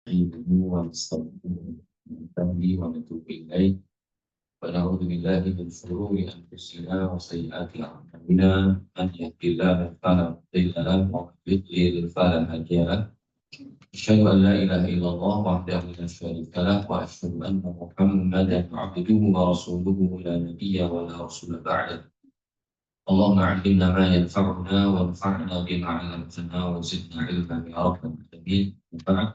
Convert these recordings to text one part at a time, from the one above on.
نستعينه ونستغفره ونستهديه ونتوب إليه ونعوذ بالله من شرور أنفسنا وسيئات أعمالنا من يهد الله فلا مضل له ومن يضلل فلا هادي له أشهد أن لا إله إلا الله وحده لا شريك له وأشهد أن محمدا عبده ورسوله لا نبي ولا رسول بعده اللهم علمنا ما ينفعنا وانفعنا بما علمتنا وزدنا علما يا رب العالمين وبعد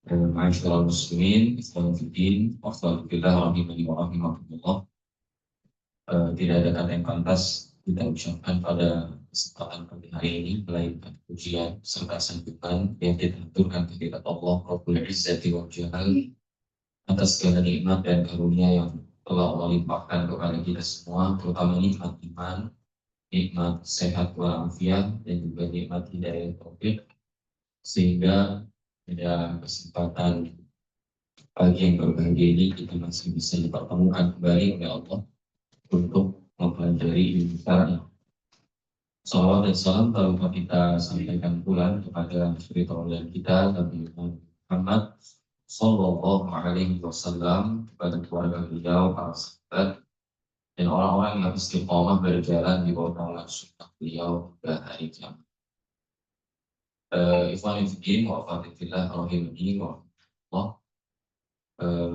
Ma'asyiral muslimin, ikhwanuddin, wassalamualaikum warahmatullahi wabarakatuh. Tidak ada kata yang pantas kita ucapkan pada kesempatan pagi hari ini melainkan pujian serta sambutan yang kita aturkan kehadirat Allah Rabbul Izzati wal Jalal atas segala nikmat dan karunia yang telah Allah limpahkan kepada kita semua, terutama nikmat iman, nikmat sehat walafiat dan juga nikmat hidayah taufik, sehingga pada kesempatan pagi yang berbahagia ini kita masih bisa dipertemukan kembali oleh Allah untuk mempelajari ilmu syar'i. Salawat dan salam tak lupa kita sampaikan pula kepada suri tauladan kita Nabi Muhammad Sallallahu Alaihi Wasallam, kepada keluarga beliau, para sahabat, dan orang-orang yang istiqomah berjalan di bawah naungan sunnah beliau hingga hari kiamat. Ikhwanifiddin wa afatifillah rahimani wa Allah.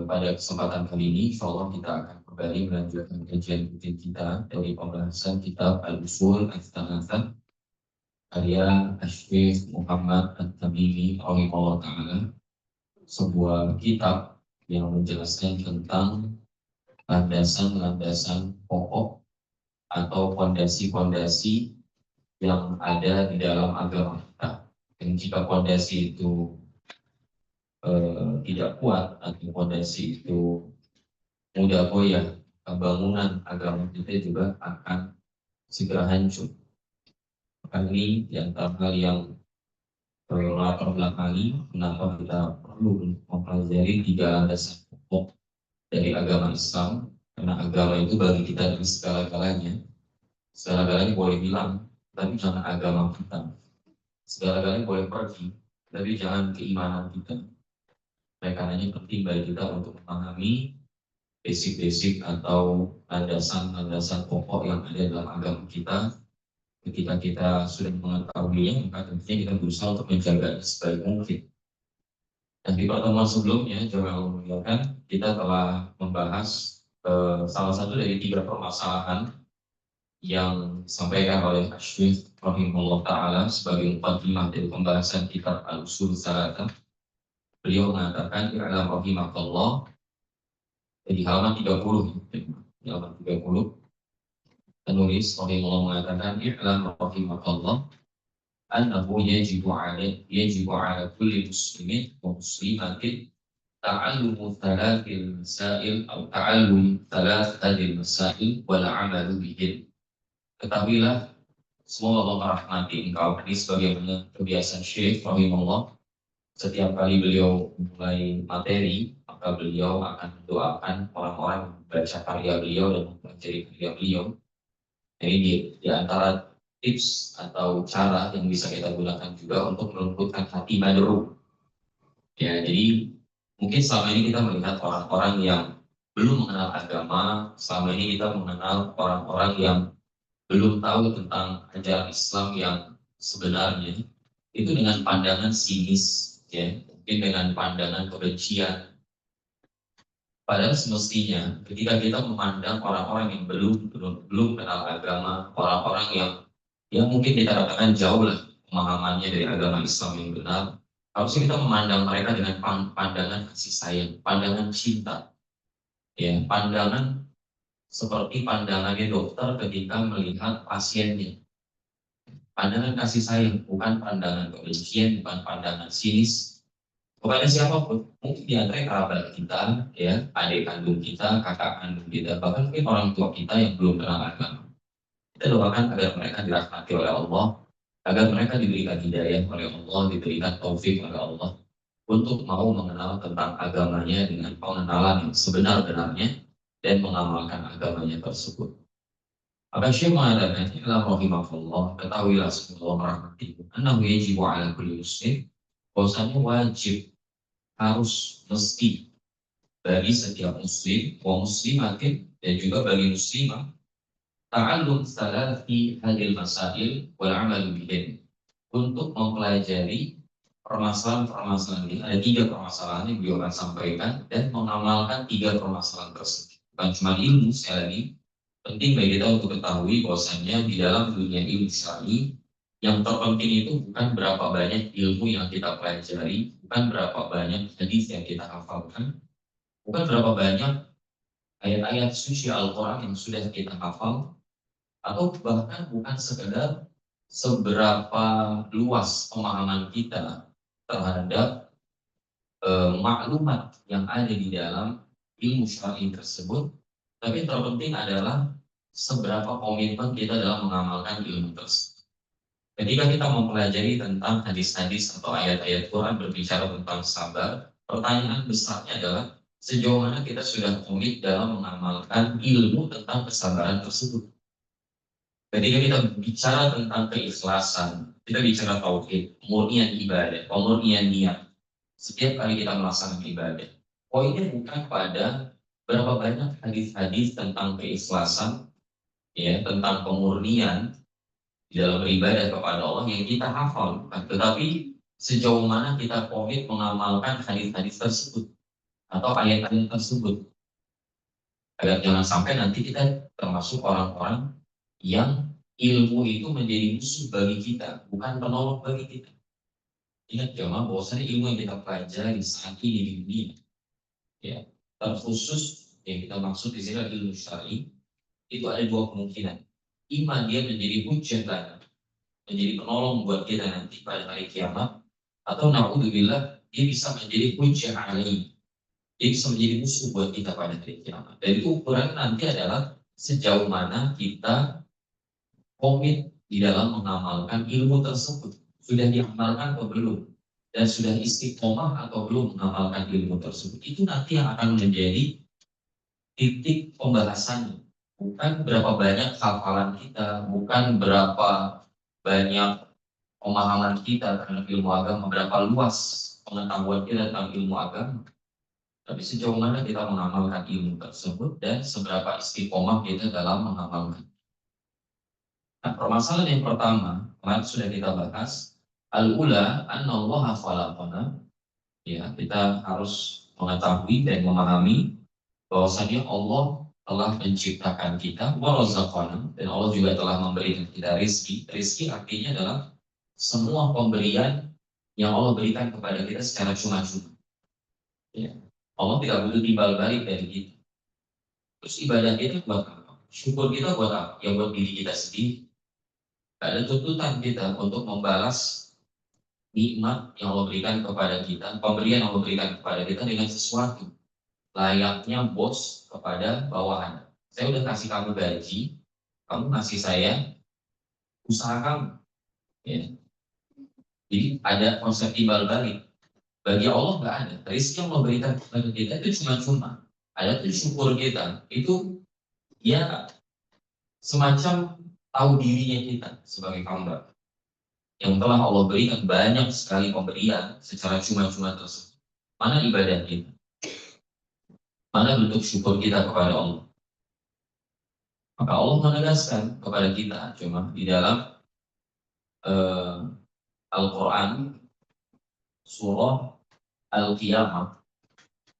Pada kesempatan kali ini, insyaallah kita akan kembali melanjutkan kajian rutin kita dari pembahasan kitab Al-Usul Al-Thalathah karya Asy-Syaikh Muhammad At-Tamimi rahimahullah ta'ala, sebuah kitab yang menjelaskan tentang landasan-landasan pokok atau fondasi-fondasi yang ada di dalam agama kita. Dan jika fondasi itu tidak kuat atau fondasi itu mudah goyah, bangunan agama kita juga akan segera hancur. Maka ini di antara hal yang latar belakangi kenapa kita perlu mempelajari 3 landasan pokok dari agama Islam, karena agama itu bagi kita dari segala-galanya. Segala-galanya boleh hilang, tapi jangan agama kita. Segala-galanya boleh pergi, tapi jangan keimanan kita. Karena penting bagi kita untuk memahami basic-basic atau landasan-landasan pokok yang ada dalam agama kita. Ketika kita sudah mengetahuinya, maka tentunya kita berusaha untuk menjaganya sebaik mungkin. Dan di pertemuan sebelumnya, jemaah muliakan, kita telah membahas salah satu dari 3 permasalahan yang disampaikan oleh Asy-Syaikh rahimahullah ta'ala sebagai muqaddimah dari pembahasan kitab Al-Usul Tsalatsah. Beliau mengatakan, i'lam rahimakallah, di halaman 30, penulis rahimahullah mengatakan, i'lam rahimakallah, annahu yajibu ala kulli muslimin wa muslimatin ta'allumu thalathil masail atau ta'allum thalathil masail wal amalu bihin. Ketahuilah, semoga Allah merahmati engkau. Ini sebagaimana kebiasaan Syekh rahimahullah, setiap kali beliau mulai materi, maka beliau akan mendoakan orang-orang yang membaca karya beliau dan mempelajari karya beliau. Ini di antara tips atau cara yang bisa kita gunakan juga untuk melembutkan hati madru. Ya, jadi mungkin selama ini kita melihat orang-orang yang belum mengenal agama, selama ini kita mengenal orang-orang yang belum tahu tentang ajaran Islam yang sebenarnya, itu dengan pandangan sinis, ya, mungkin dengan pandangan kebencian. Padahal semestinya ketika kita memandang orang-orang yang belum kenal agama, orang-orang yang mungkin kita katakan jauh lah pemahamannya dari agama Islam yang benar, harusnya kita memandang mereka dengan pandangan kasih sayang, pandangan cinta, ya, pandangan seperti pandangannya dokter ketika melihat pasiennya. Pandangan kasih sayang, bukan pandangan kebencian, bukan pandangan sinis kepada siapapun. Mungkin di antara kerabat kita, ya, adik kandung kita, kakak kandung kita, bahkan mungkin orang tua kita yang belum kenal agama. Kita doakan agar mereka dirahmati oleh Allah, agar mereka diberikan hidayah oleh Allah, diberikan taufik oleh Allah untuk mau mengenal tentang agamanya dengan pengenalan yang sebenar-benarnya dan mengamalkan agamanya tersebut. Maka Syekh mengatakan, "Ila rahimahullah, ketahuilah semoga Allah merahmatimu, annahu yajibu ala kulli muslim, bahwasanya wajib harus mesti bagi setiap muslim wa muslimatin dan juga bagi muslimah ta'allum salati hadil masail wal amal bihin, untuk mempelajari permasalahan-permasalahan ini. Ada 3 permasalahan yang beliau akan sampaikan dan mengamalkan 3 permasalahan tersebut. Bukan cuma ilmu, sekali lagi penting bagi kita untuk ketahui bahwasanya di dalam dunia ilmu syar'i yang terpenting itu bukan berapa banyak ilmu yang kita pelajari, bukan berapa banyak hadis yang kita hafalkan, bukan berapa banyak ayat-ayat suci Al-Quran yang sudah kita hafal, atau bahkan bukan sekedar seberapa luas pemahaman kita terhadap maklumat yang ada di dalam ilmu syar'i tersebut, tapi yang terpenting adalah seberapa komitmen kita dalam mengamalkan ilmu tersebut. Ketika kita mempelajari tentang hadis-hadis atau ayat-ayat Quran berbicara tentang sabar, pertanyaan besarnya adalah sejauh mana kita sudah komit dalam mengamalkan ilmu tentang kesabaran tersebut. Ketika kita bicara tentang keikhlasan, kita bicara tauhid, murnian ibadah, pemurnian niat. Setiap kali kita melaksanakan ibadah, poinnya bukan pada berapa banyak hadis-hadis tentang keikhlasan, ya, tentang pemurnian di dalam beribadah kepada Allah yang kita hafal, bukan. Tetapi sejauh mana kita komit mengamalkan hadis-hadis tersebut atau ayat-ayat tersebut, agar jangan sampai nanti kita termasuk orang-orang yang ilmu itu menjadi musuh bagi kita, bukan penolong bagi kita. Ingat jemaah bahwasanya ilmu yang kita pelajari saat ini di dunia, ya, terkhusus yang kita maksud di sini adalah ilmu syar'i, itu ada 2 kemungkinan. Iman dia menjadi hujjah lana, menjadi penolong buat kita nanti pada hari kiamat, atau naudzubillah dia bisa menjadi hujjah alaih, dia bisa menjadi musuh buat kita pada hari kiamat. Dan itu ukuran nanti adalah sejauh mana kita komit di dalam mengamalkan ilmu tersebut. Sudah diamalkan atau belum? Dan sudah istiqomah atau belum mengamalkan ilmu tersebut? Itu nanti yang akan menjadi titik pembahasannya. Bukan berapa banyak hafalan kita, bukan berapa banyak pemahaman kita terhadap ilmu agama, berapa luas pengetahuan kita tentang ilmu agama, tapi sejauh mana kita mengamalkan ilmu tersebut dan seberapa istiqomah kita dalam mengamalkan. Nah, permasalahan yang pertama, kemarin sudah kita bahas, al-ula annallaha khalaqana, ya, kita harus mengetahui dan memahami bahwasanya Allah telah menciptakan kita, wa razaqana, dan Allah juga telah memberikan kita rizki. Rizki artinya adalah semua pemberian yang Allah berikan kepada kita secara cuma-cuma. Ya. Allah tidak butuh timbal balik dari kita. Terus ibadah kita buat apa? Syukur kita buat apa? Ya buat diri kita sendiri. Tidak ada tuntutan kita untuk membalas nikmat yang Allah berikan kepada kita, pemberian yang Allah berikan kepada kita dengan sesuatu layaknya bos kepada bawahan. Saya udah kasih kamu gaji, kamu kasih saya usaha kamu. Ya. Jadi ada konsep timbal balik. Bagi Allah nggak ada. Rizki yang Allah berikan kepada kita itu cuma-cuma. Ada tuh syukur kita. Itu ya semacam tahu dirinya kita sebagai hamba yang telah Allah berikan banyak sekali pemberian secara cuma-cuma tersebut. Mana ibadah kita? Mana bentuk syukur kita kepada Allah? Maka Allah menegaskan kepada kita cuma di dalam Al-Quran surah Al-Qiyamah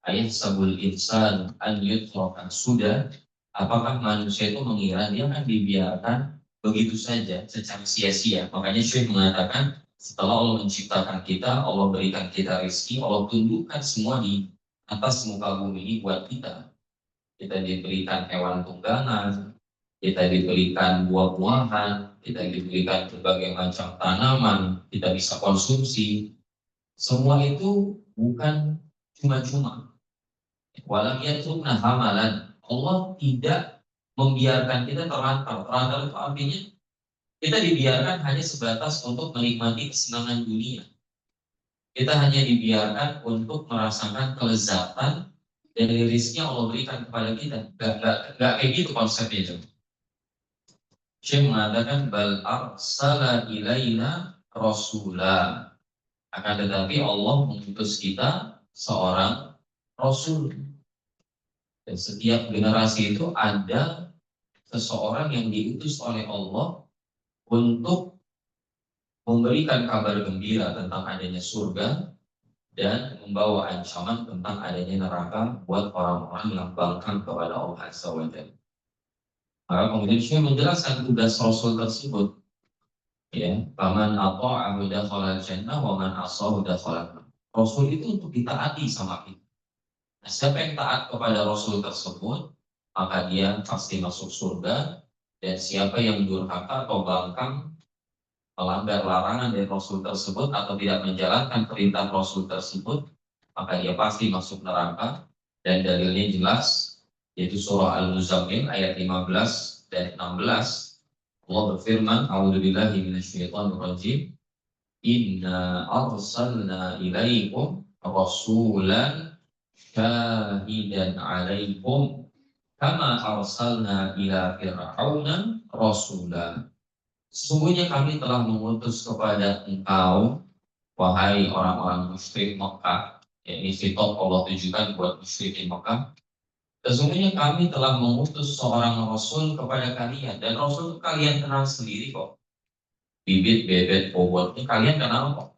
ayat sabul insan an yutrakan sudah, apakah manusia itu mengira dia akan dibiarkan begitu saja secara sia-sia. Makanya Syekh mengatakan setelah Allah menciptakan kita, Allah berikan kita rezeki, Allah tundukkan semua di atas muka bumi ini buat kita. Kita diberikan hewan tunggangan, kita diberikan buah-buahan, kita diberikan berbagai macam tanaman, kita bisa konsumsi. Semua itu bukan cuma-cuma. Walam yatrukna hamalan. Allah tidak membiarkan kita terlantar. Terlantar itu artinya kita dibiarkan hanya sebatas untuk menikmati kesenangan dunia. Kita hanya dibiarkan untuk merasakan kelezatan dari rizki yang Allah berikan kepada kita. Gak kayak gitu konsepnya. Syekh mengatakan bal arsala ilaina rasula. Akan tetapi Allah mengutus kita seorang Rasul. Dan setiap generasi itu ada seseorang yang diutus oleh Allah untuk memberikan kabar gembira tentang adanya surga dan membawa ancaman tentang adanya neraka buat orang-orang yang bangkang kepada Allah Azza wa Jalla. Maka kemudian Syekh menjelaskan tugas Rasul tersebut. Ya, paman ata'ahu dakhala jannah wa man asahu dakhala. Rasul itu untuk ditaati sama kita. Nah, siapa yang taat kepada Rasul tersebut, maka dia pasti masuk surga. Dan siapa yang durhaka atau bangkang melanggar larangan dari Rasul tersebut atau tidak menjalankan perintah Rasul tersebut, maka dia pasti masuk neraka. Dan dalilnya jelas, yaitu surah Al-Muzammil ayat 15 dan 16. Allah berfirman, A'udzubillahi minasyaitonir rajim. Inna arsalna ilaikum rasulan syahidan alaikum kama arsalna ila fir'auna rasulan. Sesungguhnya kami telah mengutus kepada engkau, wahai orang-orang musyrik Mekah. Ya, ini fitrah Allah tujukan buat musyrikin Mekah. Sesungguhnya kami telah mengutus seorang Rasul kepada kalian. Dan Rasul itu kalian kenal sendiri kok. Bibit, bebet, bobotnya kalian kenal kok.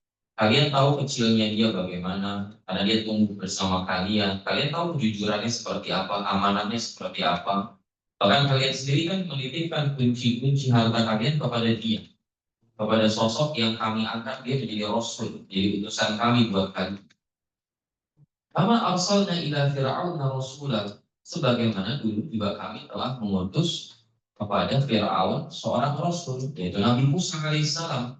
Kalian tahu kecilnya dia bagaimana, karena dia tumbuh bersama kalian. Kalian tahu kejujurannya seperti apa, amanahnya seperti apa. Bahkan kalian sendiri kan menitipkan kunci-kunci harta kalian kepada dia. Kepada sosok yang kami angkat dia menjadi Rasul, jadi utusan kami buat kalian. Kama arsalna ila fir'auna rasulah. Sebagaimana dulu juga kami telah mengutus kepada Fir'aun seorang Rasul, yaitu Nabi Musa alaihissalam.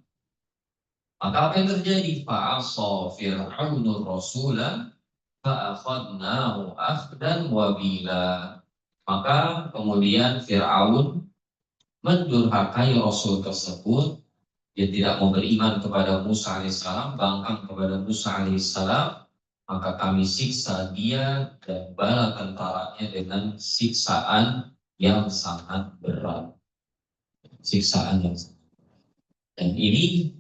Maka apa yang terjadi? Fa'asa Fir'aunur rasulah fa'akhadnahu akhdan wabila. Maka kemudian Fir'aun mendurhakai Rasul tersebut. Dia tidak mau beriman kepada Musa alaihissalam, bangkang kepada Musa alaihissalam. Maka kami siksa dia dan bala tentaranya dengan siksaan yang sangat berat. Siksaan yang sangat berat. Dan ini,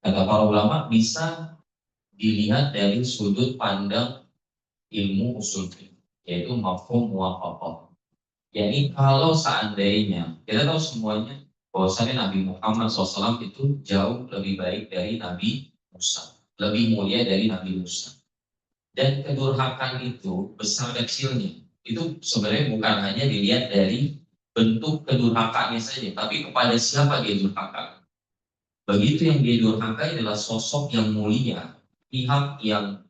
kata para ulama, bisa dilihat dari sudut pandang ilmu usul fiqh, yaitu mafhum muwafaqah. Jadi kalau seandainya kita tahu semuanya bahwasanya Nabi Muhammad SAW itu jauh lebih baik dari Nabi Musa, lebih mulia dari Nabi Musa. Dan kedurhakaan itu besar kecilnya itu sebenarnya bukan hanya dilihat dari bentuk kedurhakaannya saja, tapi kepada siapa dia durhaka. Begitu yang dia durhakai adalah sosok yang mulia, pihak yang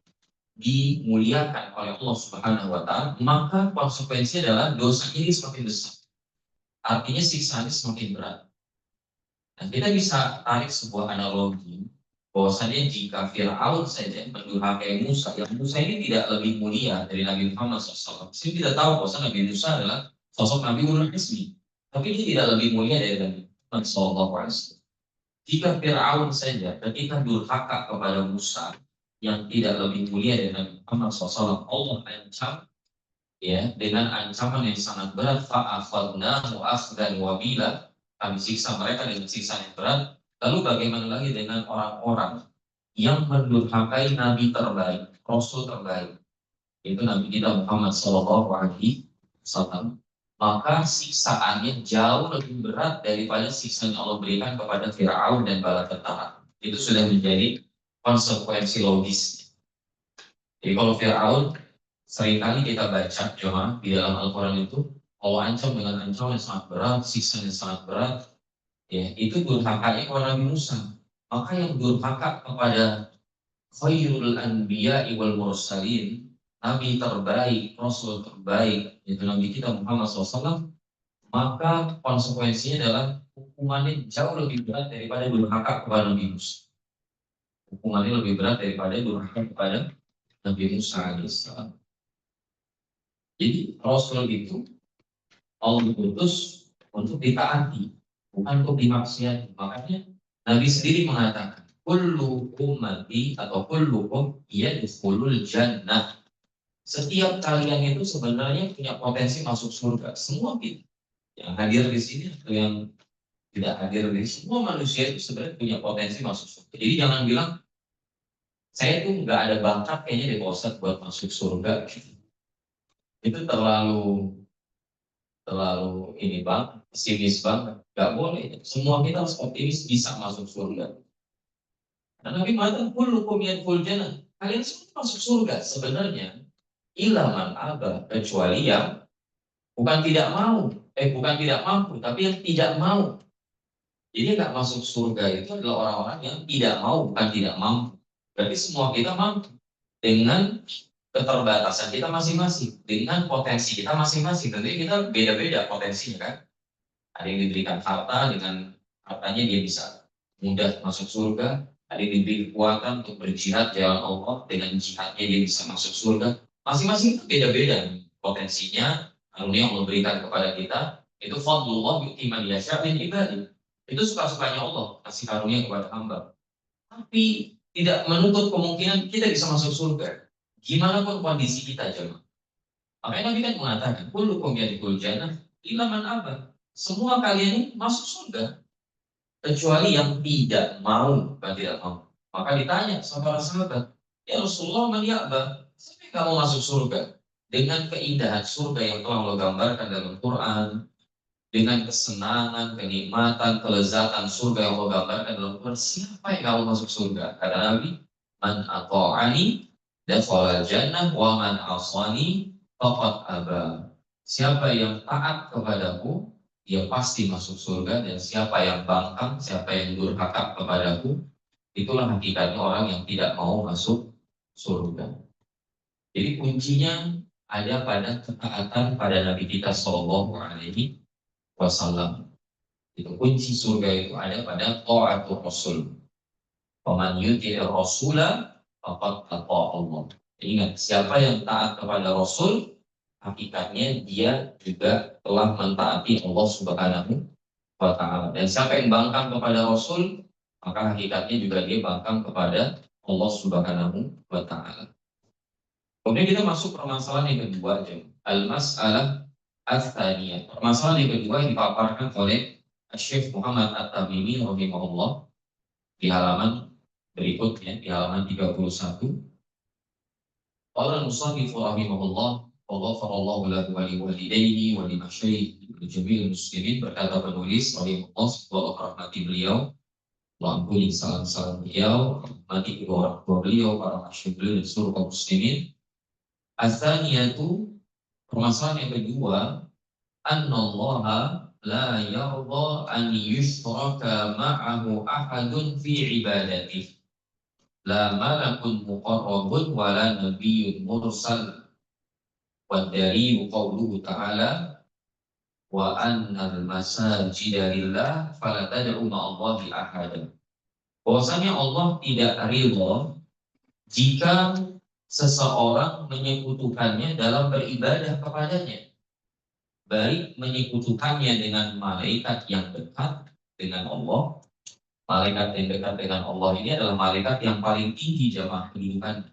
dimuliakan oleh Allah Subhanahu wa Ta'ala, maka konsekuensinya adalah dosa ini semakin besar. Artinya siksaannya semakin berat. Nah, kita bisa tarik sebuah analogi bahwasanya jika Fir'aun saja mendurhakai Musa, yang Musa ini tidak lebih mulia dari Nabi Muhammad SAW. Saya tidak tahu bahwa Nabi Musa adalah sosok Nabi ulul azmi, tapi dia tidak lebih mulia dari Nabi Muhammad SAW. Jika Fir'aun saja ketika durhaka kepada Musa yang tidak lebih mulia dari Nabi Muhammad SAW, Allah ancam ya dengan ancaman yang sangat berat, fa'akhadnahu akhdan wabila. Kami siksa mereka dengan siksa yang berat. Lalu bagaimana lagi dengan orang-orang yang mendurhakai Nabi terbaik, Rasul terbaik, itu Nabi kita Muhammad Sallallahu Alaihi Wasallam? Maka siksaannya jauh lebih berat daripada siksa yang Allah berikan kepada Fir'aun dan bala tentara. Itu sudah menjadi konsekuensi logisnya. Jadi kalau Fir'aun seringkali kita baca cuma di dalam Al-Quran itu Allah ancam dengan ancaman yang sangat berat, siksa yang sangat berat. Ya, itu durhakanya kepada Nabi Musa. Maka yang durhaka kepada khairul anbiya wal mursalin, Nabi terbaik, Rasul terbaik, itu Nabi kita Muhammad SAW, maka konsekuensinya adalah hukumannya jauh lebih berat daripada durhaka kepada Nabi Musa. Hukumannya lebih berat daripada durhaka kepada Nabi Musa alaihissalam. Jadi Rasul itu Allah diutus untuk ditaati, bukan untuk dimaksiati. Makanya Nabi sendiri mengatakan, kullu ummati atau kullukum yadkhulul jannah. Setiap kalian itu sebenarnya punya potensi masuk surga. Semua kita yang hadir di sini atau yang tidak hadir di sini, semua manusia itu sebenarnya punya potensi masuk surga. Jadi jangan bilang saya tuh nggak ada bakat kayaknya di Ustaz buat masuk surga. Itu terlalu terlalu ini bang, pesimis banget. Nggak boleh. Semua kita harus optimis bisa masuk surga. Nah, Nabi mengatakan kullukum yadkhul jannah. Kalian semua masuk surga. Sebenarnya ilaman aba, kecuali yang bukan tidak mau, bukan tidak mampu, tapi yang tidak mau. Jadi nggak masuk surga itu adalah orang-orang yang tidak mau, bukan tidak mampu. Berarti semua kita mampu dengan keterbatasan kita masing-masing, dengan potensi kita masing-masing. Tentunya kita beda-beda potensinya kan. Ada yang diberikan harta, dengan hartanya dia bisa mudah masuk surga. Ada yang diberi kekuatan untuk berjihad jalan Allah, dengan jihadnya dia bisa masuk surga. Masing-masing itu beda-beda potensinya, karunia yang Allah berikan kepada kita. Itu fadlullah yu'ti man yasha' min ibadihi. Itu suka-sukanya Allah kasih karunia kepada hamba. Tapi tidak menutup kemungkinan kita bisa masuk surga. Gimana pun kondisi kita jemaah. Makanya Nabi kan mengatakan, kullukum yadkhul jannah illa man aba. Semua kalian ini masuk surga kecuali yang tidak mau, bukan tidak mau. Maka ditanya sama para sahabat, ya Rasulullah, man ya'ba? Siapa yang kamu masuk surga? Dengan keindahan surga yang telah Allah gambarkan dalam Quran, dengan kesenangan, kenikmatan, kelezatan surga yang Allah gambarkan dalam Quran, siapa yang kamu masuk surga? Kata Nabi, man ata'ani dakhala jannah wa man asani faqad aba. Siapa yang taat kepadaku, dia pasti masuk surga, dan siapa yang bangkang, siapa yang durhaka kepadaku, itulah hakikatnya orang yang tidak mau masuk surga. Jadi kuncinya ada pada ketaatan pada Nabi kita Shallallahu Alaihi Wasallam. Itu kunci surga itu ada pada taatul Rasul. Faman yuti'ir Rasula faqad ata'a Allah. Ingat, siapa yang taat kepada Rasul, hakikatnya dia juga telah mentaati Allah Subhanahu wa Ta'ala. Dan siapa yang bangkang kepada Rasul, maka hakikatnya juga dia bangkang kepada Allah Subhanahu wa Ta'ala. Kemudian kita masuk permasalahan yang kedua, al-mas'alah ats-tsaniyah. Permasalahan yang kedua yang dipaparkan oleh Syekh Muhammad At-Tamimi rahimahullah di halaman berikutnya, di halaman 31. Qala al-musannif rahimahullah wa ghafarallahu lahu wa liwalidayhi wa limasyayikhi wa jami'il muslimin. Berkata penulis rahimahullah, semoga rahmati beliau, Allah ampuni salam-salam beliau, rahmati kedua orang tua beliau, para masyayikh beliau dan seluruh kaum muslimin. Ats-tsaniyatu, permasalahan yang kedua, annallaha la yarda an yushraka ma'ahu ahadun fi ibadatihi. La malakun muqarrabun wa la nabiyyun mursal. Wa dalilu qawluhu ta'ala wa annal masajida lillah fala tad'u ma'allahi ahada. Bahwasanya Allah tidak ridha jika seseorang menyekutukannya dalam beribadah kepadanya, baik menyekutukannya dengan malaikat yang dekat dengan Allah. Malaikat yang dekat dengan Allah ini adalah malaikat yang paling tinggi jamaah kedudukan,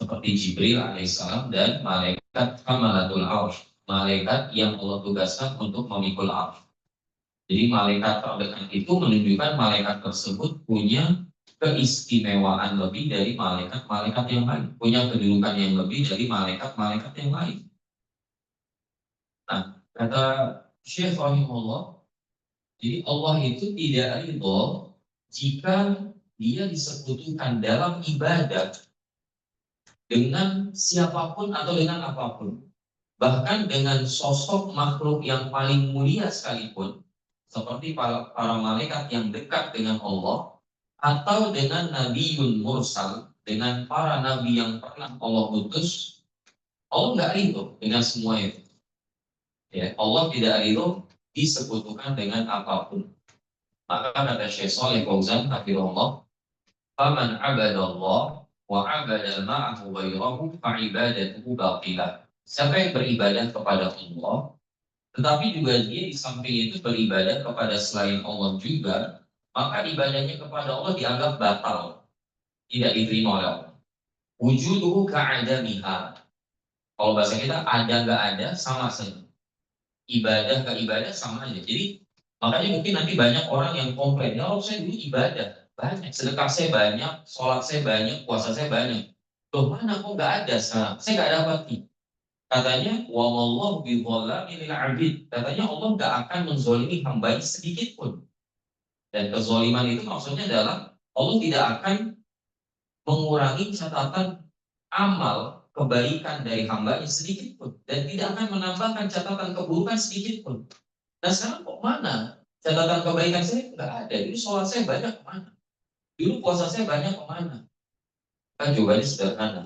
seperti Jibril alaihissalam dan malaikat Hamalatul Arsh, malaikat yang Allah tugaskan untuk memikul arsh. Jadi malaikat terdekat itu menunjukkan malaikat tersebut punya keistimewaan lebih dari malaikat-malaikat yang lain, punya kedudukan yang lebih dari malaikat-malaikat yang lain. Nah, kata Syekh rahimahullah, jadi Allah itu tidak ridho jika dia disekutukan dalam ibadah dengan siapapun atau dengan apapun. Bahkan dengan sosok makhluk yang paling mulia sekalipun, seperti para malaikat yang dekat dengan Allah, atau dengan Nabiun Mursal, dengan para nabi yang pernah Allah utus. Allah nggak ridho dengan semua itu. Ya, Allah tidak ridho disekutukan dengan apapun. Maka kata Syekh Shalih Fauzan hafizahullah, "Faman 'abadallah wa 'abada ma'ahu ghairahu fa 'ibadatuhu batilah." Siapa yang beribadah kepada Allah, tetapi juga dia di samping itu beribadah kepada selain Allah juga, maka ibadahnya kepada Allah dianggap batal, tidak diterima oleh Allah. Wujuduhu ka'adamiha. Kalau bahasa kita ada nggak ada sama saja. Ibadah ke ibadah sama aja. Jadi makanya mungkin nanti banyak orang yang komplain, ya Allah saya dulu ibadah, banyak, sedekah saya banyak, sholat saya banyak, puasa saya banyak. Loh mana kok nggak ada sekarang? Saya nggak dapat nih. Katanya, wa wallahu bidzalamin lil 'abid. Katanya Allah nggak akan menzolimi hambanya sedikit pun. Dan kezoliman itu maksudnya adalah Allah tidak akan mengurangi catatan amal kebaikan dari hambanya sedikit pun. Dan tidak akan menambahkan catatan keburukan sedikit pun. Nah sekarang kok mana? Catatan kebaikan saya nggak ada. Dulu sholat saya banyak kemana? Dulu puasa saya banyak kemana? Kan jawabannya sederhana.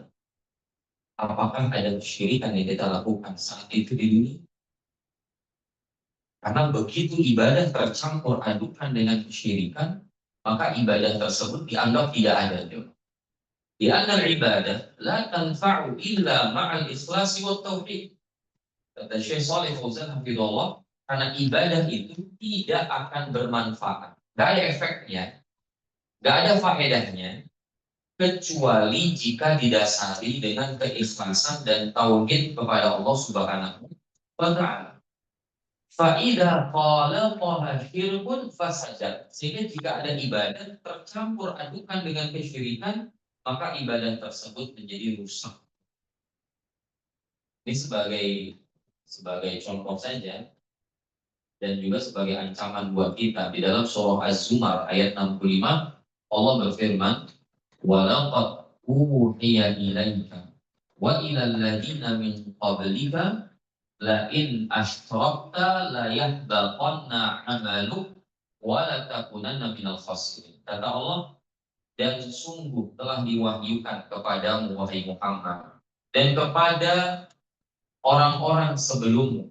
Apakah ada kesyirikan yang kita lakukan saat itu di dunia? Karena begitu ibadah tercampur adukan dengan kesyirikan, maka ibadah tersebut dianggap tidak ada. Di anal ibadah la tanfa'u illa ma'al ikhlasi wa tauhid. Kata Syekh Shalih Fauzan hafizahullah, karena ibadah itu tidak akan bermanfaat. Gak ada efeknya, gak ada faedahnya, kecuali jika didasari dengan keikhlasan dan tauhid kepada Allah Subhanahu wa Ta'ala. Fa'idha qalaqaha syirkun fasajad. Sehingga jika ada ibadah tercampur adukan dengan kesyirikan, maka ibadah tersebut menjadi rusak. Ini sebagai contoh saja dan juga sebagai ancaman buat kita. Di dalam surah Az-Zumar ayat 65 Allah berfirman, "Walaqad uhiya ilaika wa ilal ladzina min qablika la in asyrakta la yahbaqanna 'amaluk wa la takunanna minal khasirin." Kata Allah, dan sungguh telah diwahyukan kepadamu wahai Muhammad dan kepada orang-orang sebelummu.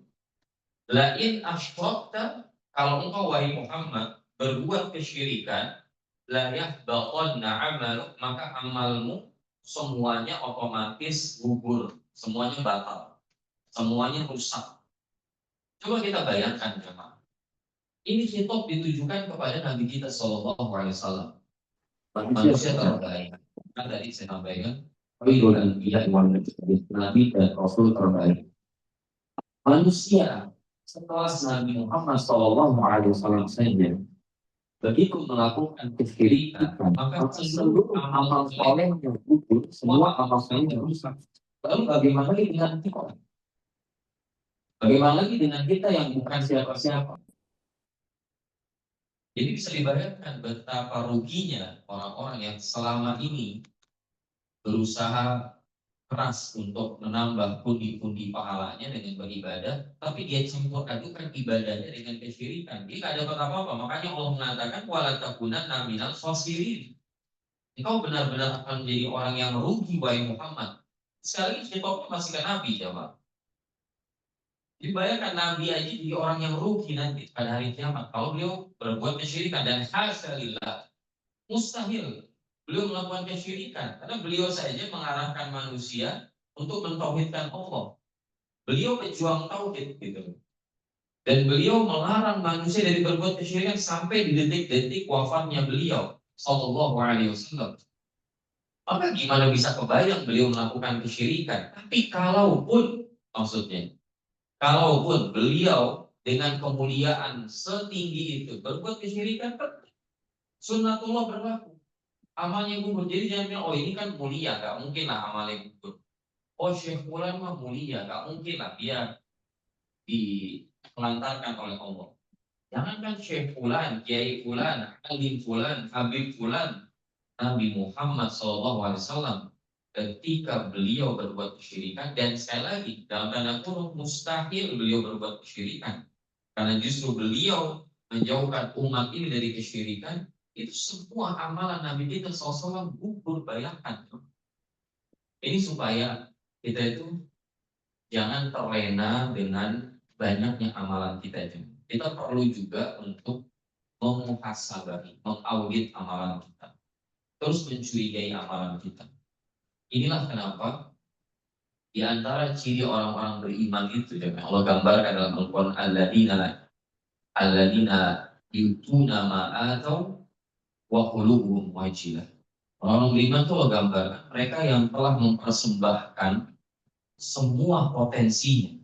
La in asyrakta, kalau engkau wahai Muhammad berbuat kesyirikan, la yahbaqanna 'amaluk, maka amalmu semuanya otomatis gugur, semuanya batal, semuanya rusak. Coba kita bayangkan jemaah. Ini khitab ditujukan kepada Nabi kita Shallallahu Alaihi Wasallam, manusia terbaik. Kan tadi saya sampaikan, Nabi dan Rasul terbaik. Manusia setelah Nabi Muhammad Shallallahu Alaihi Wasallam saja begitu melakukan kesyirikan, maka seluruh amal soleh yang gugur, semua amal soleh yang rusak. Lalu bagaimana dengan kita? Bagaimana lagi dengan kita yang bukan siapa-siapa? Jadi bisa dibayangkan betapa ruginya orang-orang yang selama ini berusaha keras untuk menambah pundi-pundi pahalanya dengan beribadah, tapi dia campur adukan ibadahnya dengan kesyirikan. Dia tidak dapat apa-apa. Makanya Allah mengatakan wala takunanna minal khasirin. Engkau benar-benar akan menjadi orang yang rugi wahai Muhammad. Sekali lagi khitabnya masih ke Nabi, jemaah. Jadi bayangkan Nabi aja jadi orang yang rugi nanti pada hari kiamat kalau beliau berbuat kesyirikan, dan hasilillah mustahil beliau melakukan kesyirikan karena beliau saja mengarahkan manusia untuk mentauhidkan Allah. Beliau pejuang tauhid gitu. Dan beliau melarang manusia dari berbuat kesyirikan sampai di detik-detik wafatnya beliau sallallahu alaihi wasallam. Maka gimana bisa kebayang beliau melakukan kesyirikan? Tapi maksudnya kalaupun beliau dengan kemuliaan setinggi itu berbuat kesyirikan, sunnatullah berlaku. Amalnya gugur. Jadi jangan bilang, oh ini kan mulia, gak mungkin lah amalnya gugur. Oh Syekh Fulan mah mulia, gak mungkin lah dia dipelantarkan oleh Allah. Jangankan Syekh Fulan, Kiai Fulan, Alim Fulan, Habib Fulan, Nabi Muhammad SAW ketika beliau berbuat kesyirikan, dan sekali lagi dalam tanda kurung mustahil beliau berbuat kesyirikan karena justru beliau menjauhkan umat ini dari kesyirikan, itu semua amalan Nabi kita SAW gugur. Bayangkan ini supaya kita itu jangan terlena dengan banyaknya amalan kita itu. Kita perlu juga untuk memuhasabah, mengaudit amalan kita, terus mencurigai amalan kita. Inilah kenapa di antara ciri orang-orang beriman itu yang Allah gambarkan dalam Al-Quran, alladzina yutuna ma'atau wa qulubuhum wajilah. Orang beriman itu Allah gambarkan mereka yang telah mempersembahkan semua potensinya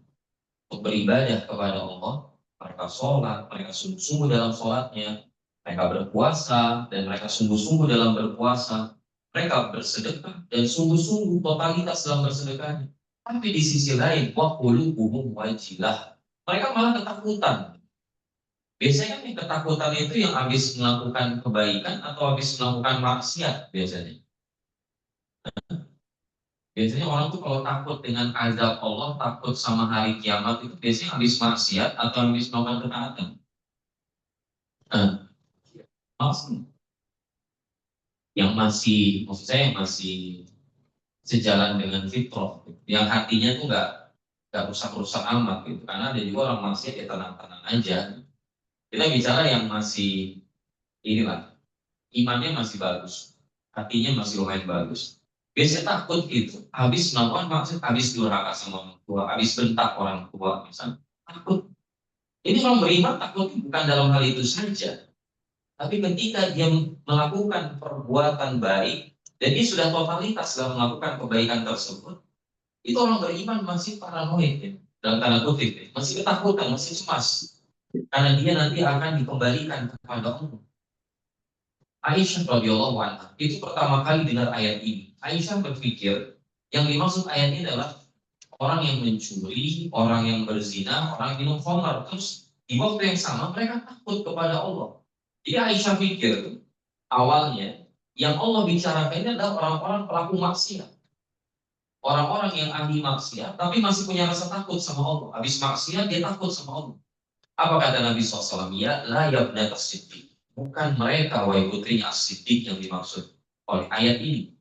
untuk beribadah kepada Allah. Mereka sholat, mereka sungguh-sungguh dalam sholatnya, Mereka berpuasa dan mereka sungguh-sungguh dalam berpuasa. Mereka bersedekah dan sungguh-sungguh totalitas dalam bersedekahnya. Tapi di sisi lain, wa qulubuhum wajilah. Mereka malah ketakutan. Biasanya kan yang ketakutan itu yang habis melakukan kebaikan atau habis melakukan maksiat biasanya. Biasanya orang tuh kalau takut dengan azab Allah, takut sama hari kiamat itu biasanya habis maksiat atau habis melakukan ketaatan. Nah, maksud yang masih, maksud saya yang masih sejalan dengan fitrah, yang hatinya tuh nggak rusak-rusak amat gitu. Karena ada juga orang maksiat ya tenang-tenang aja. Kita bicara yang masih inilah, imannya masih bagus, hatinya masih lumayan bagus. Biasanya takut gitu, habis melakukan maksud, habis durhaka sama orang tua, habis bentak orang tua misalnya, takut. Ini orang beriman takut bukan dalam hal itu saja, tapi ketika dia melakukan perbuatan baik dan dia sudah totalitas dalam melakukan kebaikan tersebut, itu orang beriman masih paranoid ya, dalam tanda kutip ya, masih ketakutan, masih cemas karena dia nanti akan dikembalikan kepada Allah. Aisyah radhiyallahu anha itu pertama kali dengar ayat ini. Aisyah berpikir yang dimaksud ayat ini adalah orang yang mencuri, orang yang berzina, orang yang minum khamar. Terus di waktu yang sama mereka takut kepada Allah. Jadi Aisyah pikir awalnya yang Allah bicarakan ini adalah orang-orang pelaku maksiat. Orang-orang yang ahli maksiat tapi masih punya rasa takut sama Allah. Habis maksiat dia takut sama Allah. Apa kata Nabi SAW? Ya la yabna as-siddiq. Bukan mereka wahai putrinya as-siddiq yang dimaksud oleh ayat ini.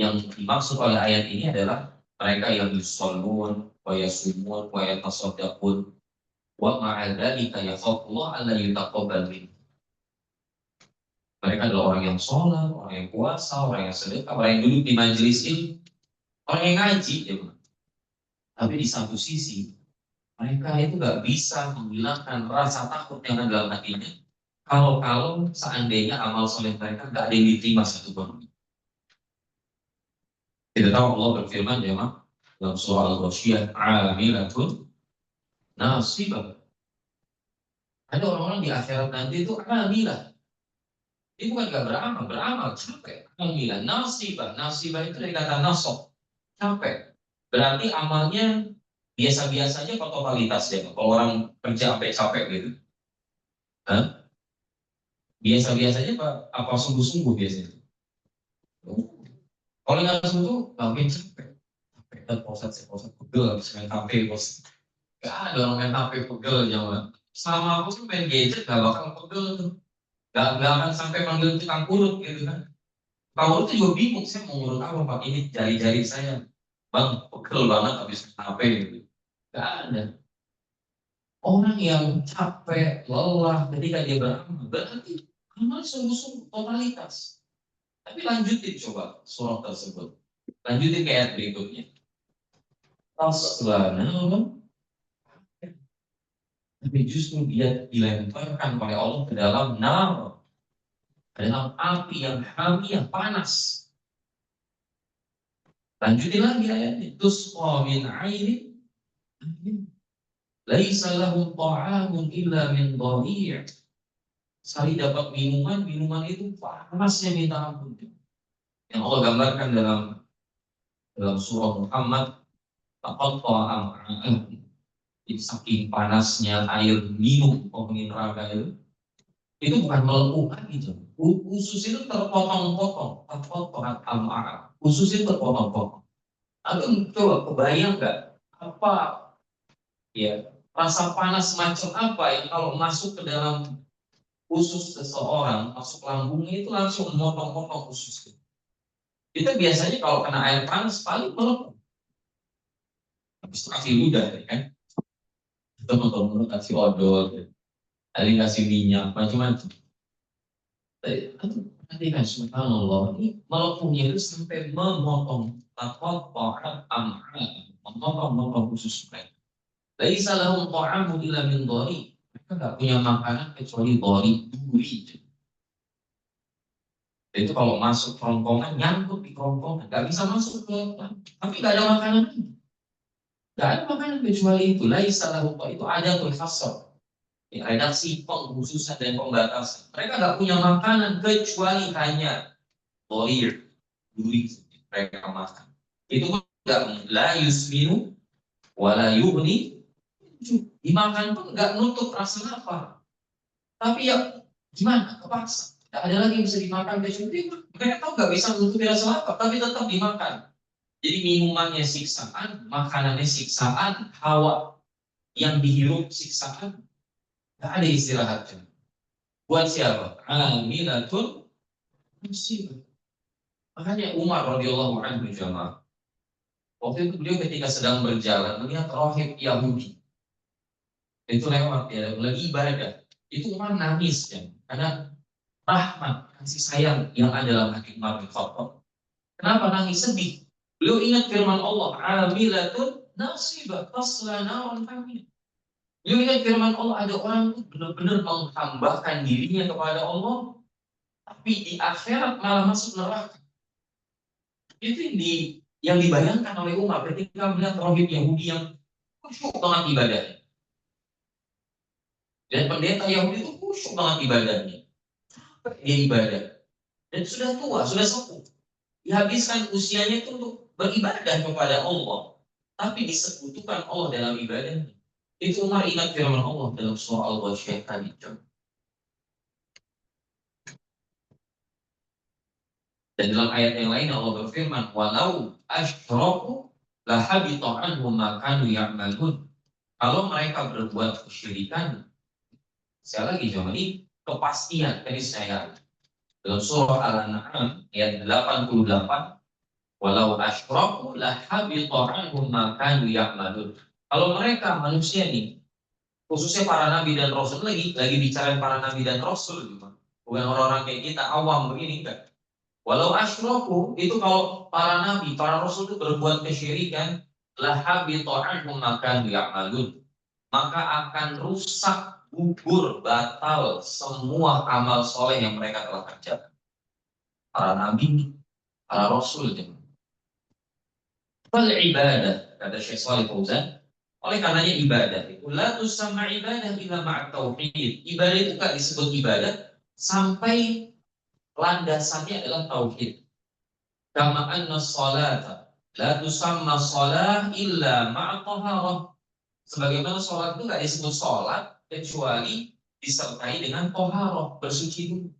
Yang dimaksud oleh ayat ini adalah mereka yang yusallun wa yasumun wa yatasaddaqun wa ma'a dzalika yakhafullah alla yutaqabbal minhum. Mereka adalah orang yang sholat, orang yang puasa, orang yang sedekah, orang yang duduk di majelis ilmu, orang yang ngaji. Ya, tapi di satu sisi, mereka itu nggak bisa menghilangkan rasa takut yang ada dalam hatinya. Kalau seandainya amal soleh mereka nggak ada yang diterima satu pun. Kita tahu Allah berfirman ya mak dalam surah Al-Ghasyiyah, amilatun nasibah. Ada orang-orang di akhirat nanti itu amilah. Itu bukan nggak beramal, beramal capek. Amilah, nasibah itu dari kata nasab, capek. Berarti amalnya biasa-biasa aja atau totalitas ya. Kalau orang kerja sampai capek gitu, hah? Biasa-biasanya apa sungguh-sungguh biasanya? Kalau nggak sungguh, mungkin capek. Capek dan posat pegel habis main HP bos. Gak ada orang main HP pegel jangan. Sama aku sih main gadget gak bakal pegel tuh. Gak akan sampai panggil tukang urut gitu kan. Tukang urut tuh juga bingung saya mau urut apa pak ini jari-jari saya. Bang pegel banget habis main HP gitu. Gak ada. Orang yang capek, lelah ketika dia beramal berarti amal sungguh-sungguh totalitas. Tapi lanjutin coba surah tersebut. Lanjutin ke ayat berikutnya. Tasla tapi justru dia dilemparkan oleh Allah ke dalam nar, ke dalam api yang hamiyah, panas. Lanjutin lagi ayatnya. Tusqa min ainin laisa lahum ta'amun illa min dhari'. Sekali dapat minuman itu panasnya minta ampun. Yang Allah gambarkan dalam surah Muhammad, taqatta'a am'a'ahum. Jadi saking panasnya air minum penghuni neraka itu bukan melepuh gitu. Usus itu terpotong-potong, terpotong am'a'ah. Usus itu terpotong-potong. Lalu coba kebayang nggak apa ya rasa panas macam apa yang kalau masuk ke dalam usus seseorang, masuk lambungnya itu langsung memotong-potong usus. Itu biasanya kalau kena air panas paling melepuh. Habis itu kasih ludah ya kan. Teman-teman kasih odol, tadi kasih minyak, macam-macam. Tadi kan subhanallah, ini melepuhnya itu sampai memotong memotong khusus mereka. Laisa lahum ta'amun illa min dhari. Mereka nggak punya makanan kecuali duri. Itu kalau masuk kerongkongan, nyangkut di kerongkongan, nggak bisa masuk ke, tapi nggak ada makanan. Nggak ada makanan kecuali itu. Laisa lahum itu ada tuh hasar. redaksi pengkhususan dan pembatasan. Mereka nggak punya makanan kecuali hanya toir, duri mereka makan. Itu pun nggak la yusminu wala yughni, dimakan pun nggak nutup rasa lapar. Tapi ya gimana? Kepaksa. Nggak ada lagi yang bisa dimakan kecuali mereka tahu nggak bisa menutup rasa lapar, tapi tetap dimakan. Jadi minumannya siksaan, makanannya siksaan, hawa yang dihirup siksaan, nggak ada istirahatnya. Buat siapa? Amilatul musibah. Makanya Umar radhiyallahu anhu jamaah, waktu itu beliau ketika sedang berjalan melihat rahib Yahudi itu lewat, ya lagi ibadah, itu Umar nangis ya, karena rahmat kasih sayang yang ada dalam hati Umar bin Khattab. Kenapa nangis? Sedih. Beliau ingat firman Allah, amilatun nasibah tasla naran hamiyah. Beliau ingat firman Allah, ada orang itu benar-benar menghambahkan dirinya kepada Allah, tapi di akhirat malah masuk neraka. Itu yang dibayangkan oleh Umar ketika melihat rahib Yahudi yang khusyuk banget ibadahnya. Dan pendeta Yahudi itu khusyuk banget ibadahnya. Dia ibadah. Dan sudah tua, sudah sepuh. Dihabiskan usianya itu untuk beribadah kepada Allah. Tapi disekutukan Allah dalam ibadahnya. Itu Umar ingat firman Allah dalam surah Al-Ghasyiyah tadi. Dan dalam ayat yang lain Allah berfirman, walau asyraku lahabita anhum ma kanu ya'malun. Kalau mereka berbuat kesyirikan, saya lagi coba ini kepastian dari saya dalam surah Al-An'am ayat 88, walau asyraku lahabita anhum ma kanu ya'malun. Kalau mereka manusia nih, khususnya para nabi dan rasul, lagi bicara para nabi dan rasul, bukan orang-orang kayak kita awam begini, enggak. Walau asyraku, itu kalau para nabi, para rasul itu berbuat kesyirikan, lahabita anhum ma kanu ya'malun, maka akan rusak, gugur, batal semua amal soleh yang mereka telah kerjakan. Para nabi, para rasul. Fal ibadah, kata Syekh Shalih Fauzan, oleh karenanya ibadah itu la tusamma ibadah illa ma'at tauhid. Ibadah itu gak disebut ibadah sampai landasannya adalah tauhid. Kama anna sholata la tusamma sholah illa ma'at taharah. Sebagaimana sholat itu gak disebut sholat kecuali disertai dengan taharah, bersuci dulu.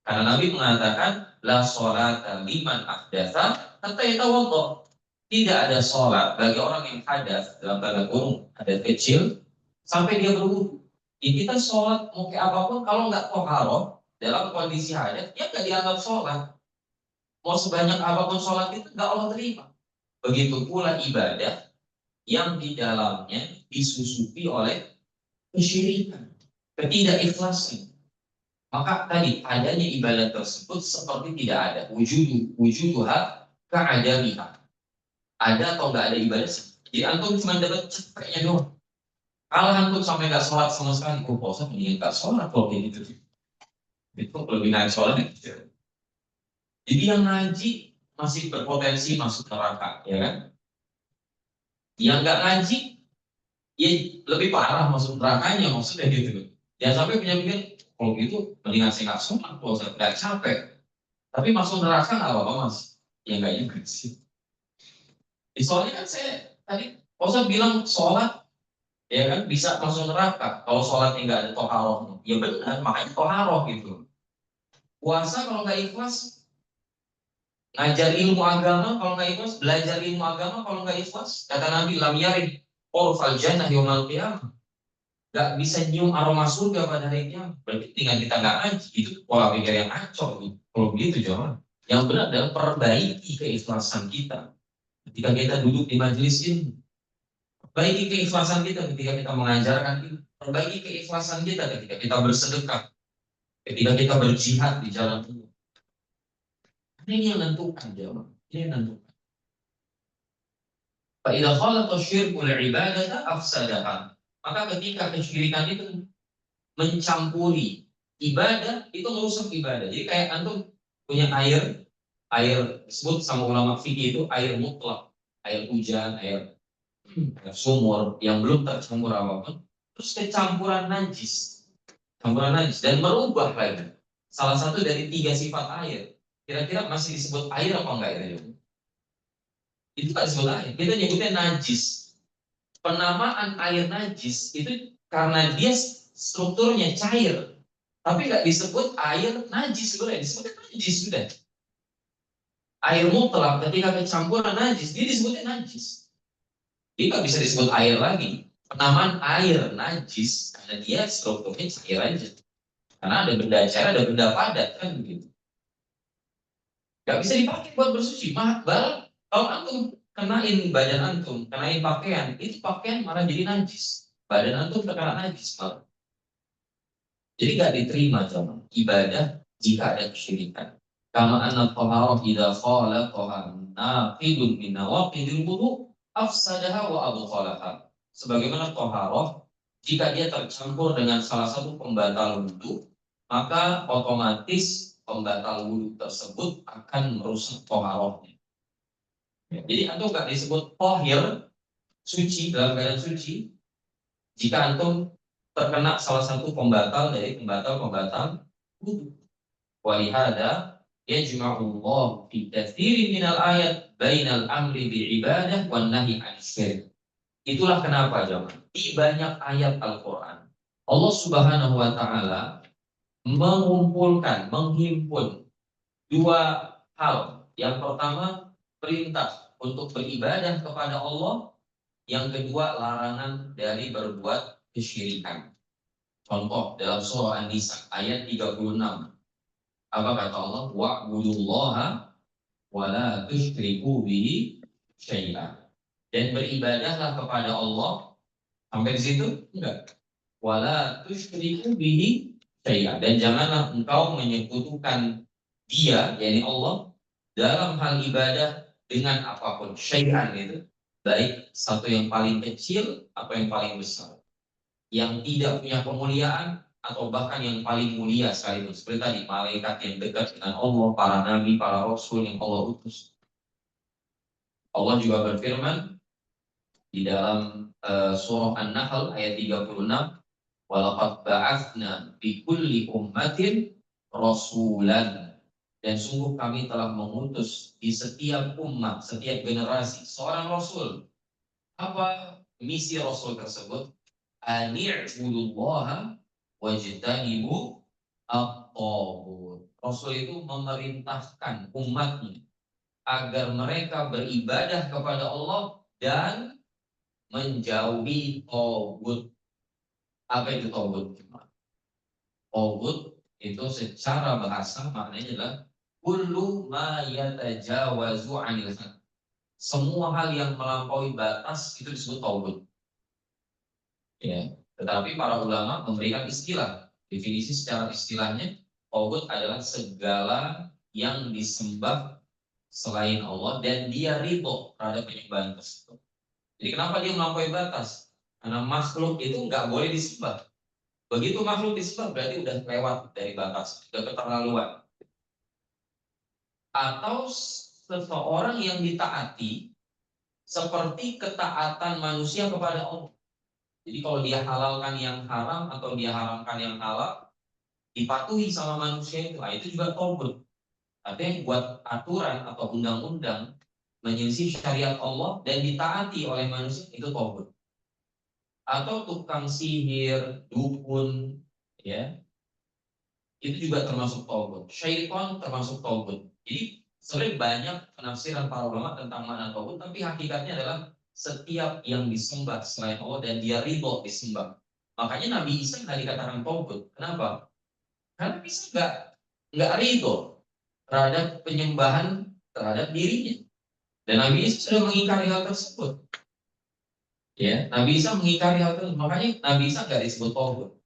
Karena Nabi mengatakan la sholata liman ahdatsa hatta yatawadda. Tidak ada sholat bagi orang yang hadas, dalam tanda kurung hadas kecil, sampai dia berwudu. Kita sholat mau kayak apapun, kalau nggak toharoh dalam kondisi hadas, ya nggak dianggap sholat. Mau sebanyak apapun sholat itu nggak Allah terima. Begitu pula ibadah yang di dalamnya disusupi oleh kesyirikan, ketidakikhlasan. Maka tadi adanya ibadah tersebut seperti tidak ada wujuduha ka'adamiha. Ada atau nggak ada ibadah, jadi antum cuma dapat cepetnya doang. Kalau antum sampai nggak sholat sama sekali, puasa mendingan nggak sholat kalau kayak gitu. Itu lebih naik sholat gitu. Jadi yang ngaji masih berpotensi masuk neraka, ya kan? Yang nggak ngaji, ya lebih parah masuk nerakanya, maksudnya gitu. Jangan sampai punya pikir, kalau gitu mendingan saya nggak sholat, kalau saya nggak capek. Tapi masuk neraka nggak apa-apa mas, ya nggak juga sih. Soalnya kan saya tadi, Ustaz bilang sholat, ya kan bisa masuk neraka kalau sholatnya nggak ada toharoh. Ya benar, makanya toharoh gitu. Puasa kalau nggak ikhlas, ngajar ilmu agama kalau nggak ikhlas, belajar ilmu agama kalau nggak ikhlas, kata Nabi lam yarid orfal jannah yaumil qiyamah, nggak bisa nyium aroma surga pada hari kiamat. Berarti tinggal kita nggak ngaji, itu pola pikir yang acor gitu. Kalau begitu jangan. Yang benar adalah perbaiki keikhlasan kita ketika kita duduk di majelis ilmu. Perbaiki keikhlasan kita ketika kita mengajarkan ilmu. Perbaiki keikhlasan kita ketika kita bersedekah, ketika kita berjihad di jalan Allah. Ini yang menentukan jawab. Ini yang menentukan. Fa'idha khalata syirkul ibadata afsadaha. Maka ketika kesyirikan itu mencampuri ibadah, itu merusak ibadah. Jadi kayak antum punya air disebut sama ulama fikih itu air mutlak, air hujan, air sumur yang belum tercampur apapun, terus kecampuran najis. campuran najis dan merubah lagi salah satu dari 3 sifat air. Kira-kira masih disebut air apa enggak itu? Itu nggak disebut air, kita nyebutnya najis. Penamaan air najis itu karena dia strukturnya cair, tapi nggak disebut air najis, sudah disebutnya najis sudah. Air mutlak ketika kecampuran najis, dia disebutnya najis. Dia nggak bisa disebut air lagi. Penamaan air najis karena dia strukturnya cair aja. Karena ada benda cair, ada benda padat kan begitu. Nggak bisa dipakai buat bersuci. Bahkan kalau antum kenain badan antum, kenain pakaian, itu pakaian malah jadi najis. Badan antum terkena najis malah. Jadi nggak diterima sama ibadah jika ada kesyirikan. Kama anna taharah idza khalaqaha naqidun min nawaqidil wudu afsadaha wa abqalaha. Sebagaimana taharah jika dia tercampur dengan salah satu pembatal wudu, maka otomatis pembatal wudu tersebut akan merusak taharahnya. Jadi antum nggak disebut tahir, suci dalam keadaan suci, jika antum terkena salah satu pembatal dari pembatal-pembatal wudu. Walihada yajma'ullah fi katsirin minal ayat bainal amri bi'ibadah wan nahi 'anil syirik. Itulah kenapa jemaah di banyak ayat Al-Qur'an Allah Subhanahu wa taala mengumpulkan, menghimpun dua hal. Yang pertama, perintah untuk beribadah kepada Allah. Yang kedua, larangan dari berbuat kesyirikan. Contoh dalam surah An-Nisa ayat 36. Apa kata Allah? Wa'budullaha wa la tusyriku bihi syai'an. Dan beribadahlah kepada Allah. Sampai di situ? Enggak. Wa la tusyriku bihi syai'an. Dan janganlah engkau menyekutukan Dia, yakni Allah, dalam hal ibadah dengan apapun. Syai'an itu baik satu yang paling kecil atau yang paling besar, yang tidak punya kemuliaan atau bahkan yang paling mulia sekalipun. Seperti tadi, malaikat yang dekat dengan Allah, para nabi, para rasul yang Allah utus. Allah juga berfirman di dalam surah An-Nahl ayat 36, walaqad ba'atsna fi kulli ummatin rasulan. Dan sungguh kami telah mengutus di setiap umat, setiap generasi seorang rasul. Apa misi rasul tersebut? Ani'budullaha wajtanibu at-taghut. Rasul itu memerintahkan umatnya agar mereka beribadah kepada Allah dan menjauhi taghut. Apa itu taghut? Taghut itu secara bahasa maknanya adalah kullu ma yatajawazu 'anil had. Semua hal yang melampaui batas itu disebut taghut. Ya, tetapi para ulama memberikan istilah, definisi secara istilahnya, taghut adalah segala yang disembah selain Allah dan dia ridho terhadap penyembahan tersebut. Jadi kenapa dia melampaui batas? Karena makhluk itu nggak boleh disembah. Begitu makhluk disembah berarti udah lewat dari batas, udah keterlaluan. Atau seseorang yang ditaati seperti ketaatan manusia kepada Allah. Jadi kalau dia halalkan yang haram atau dia haramkan yang halal, dipatuhi sama manusia itu juga taghut. Artinya buat aturan atau undang-undang menyelisih syariat Allah dan ditaati oleh manusia itu taghut. Atau tukang sihir, dukun, ya, itu juga termasuk taghut. Syaitan termasuk taghut. Jadi sebenarnya banyak penafsiran para ulama tentang makna taghut, tapi hakikatnya adalah setiap yang disembah selain Allah dan dia ridho disembah. Makanya Nabi Isa nggak dikatakan taghut. Kenapa? Karena Nabi Isa nggak ridho terhadap penyembahan terhadap dirinya. Dan Nabi Isa sudah mengingkari hal tersebut. Ya, Nabi Isa mengingkari hal tersebut. Makanya Nabi Isa nggak disebut taghut.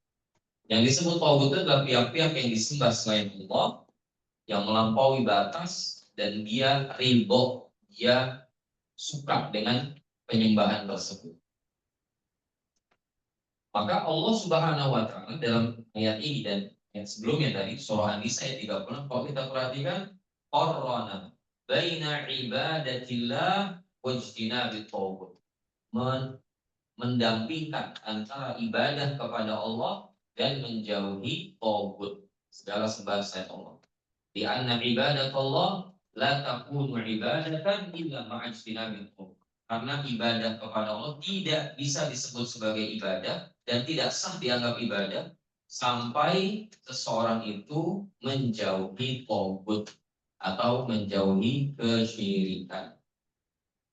Yang disebut taghut itu adalah pihak-pihak yang disembah selain Allah, yang melampaui batas dan dia ridho, dia suka dengan penyembahan tersebut. Maka Allah Subhanahu wa taala dalam ayat ini dan ayat sebelumnya tadi surah An-Nisa ayat 36, kalau kita perhatikan, qarrana baina ibadatillah wajtinabit taghut. Mendampingkan antara ibadah kepada Allah dan menjauhi tagut, segala sembah selain Allah. Di anna ibadatullah la takunu ibadatan illa ma'ajtinabil tagut. Karena ibadah kepada Allah tidak bisa disebut sebagai ibadah dan tidak sah dianggap ibadah sampai seseorang itu menjauhi tagut atau menjauhi kesyirikan.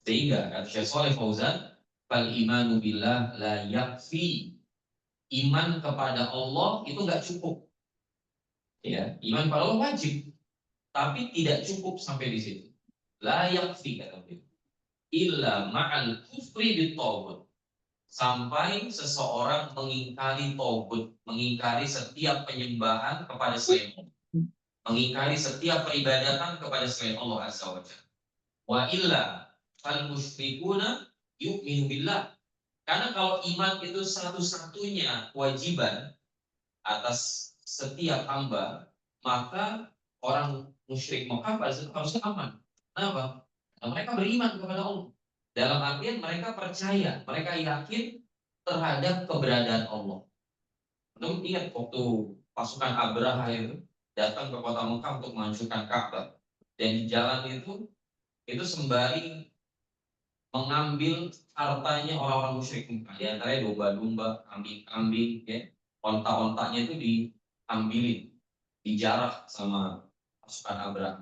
Sehingga kata Syekh Shalih Fauzan, fal imanu billah la yakfi. Iman kepada Allah itu nggak cukup. Ya, iman kepada Allah wajib, tapi tidak cukup sampai di situ. La yakfi kata beliau. Illa ma'al kufri bitaghut. Sampai seseorang mengingkari taghut, mengingkari setiap penyembahan kepada selain Allah, mengingkari setiap peribadatan kepada selain Allah Azza wa Jalla. Wa illa fal musyrikuna yu'minu billah. Karena kalau iman itu satu-satunya kewajiban atas setiap hamba, maka orang musyrik Mekah pada saat itu harusnya aman. Kenapa? Nah, mereka beriman kepada Allah. Dalam artian mereka percaya, mereka yakin terhadap keberadaan Allah. Untuk ingat waktu pasukan Abraha itu datang ke kota Mekah untuk menghancurkan Ka'bah, dan di jalan itu sembari mengambil hartanya orang-orang musyrik Mekah, di antaranya domba-domba, kambing-kambing, ya, onta-ontanya itu diambilin, dijarah sama pasukan Abraham.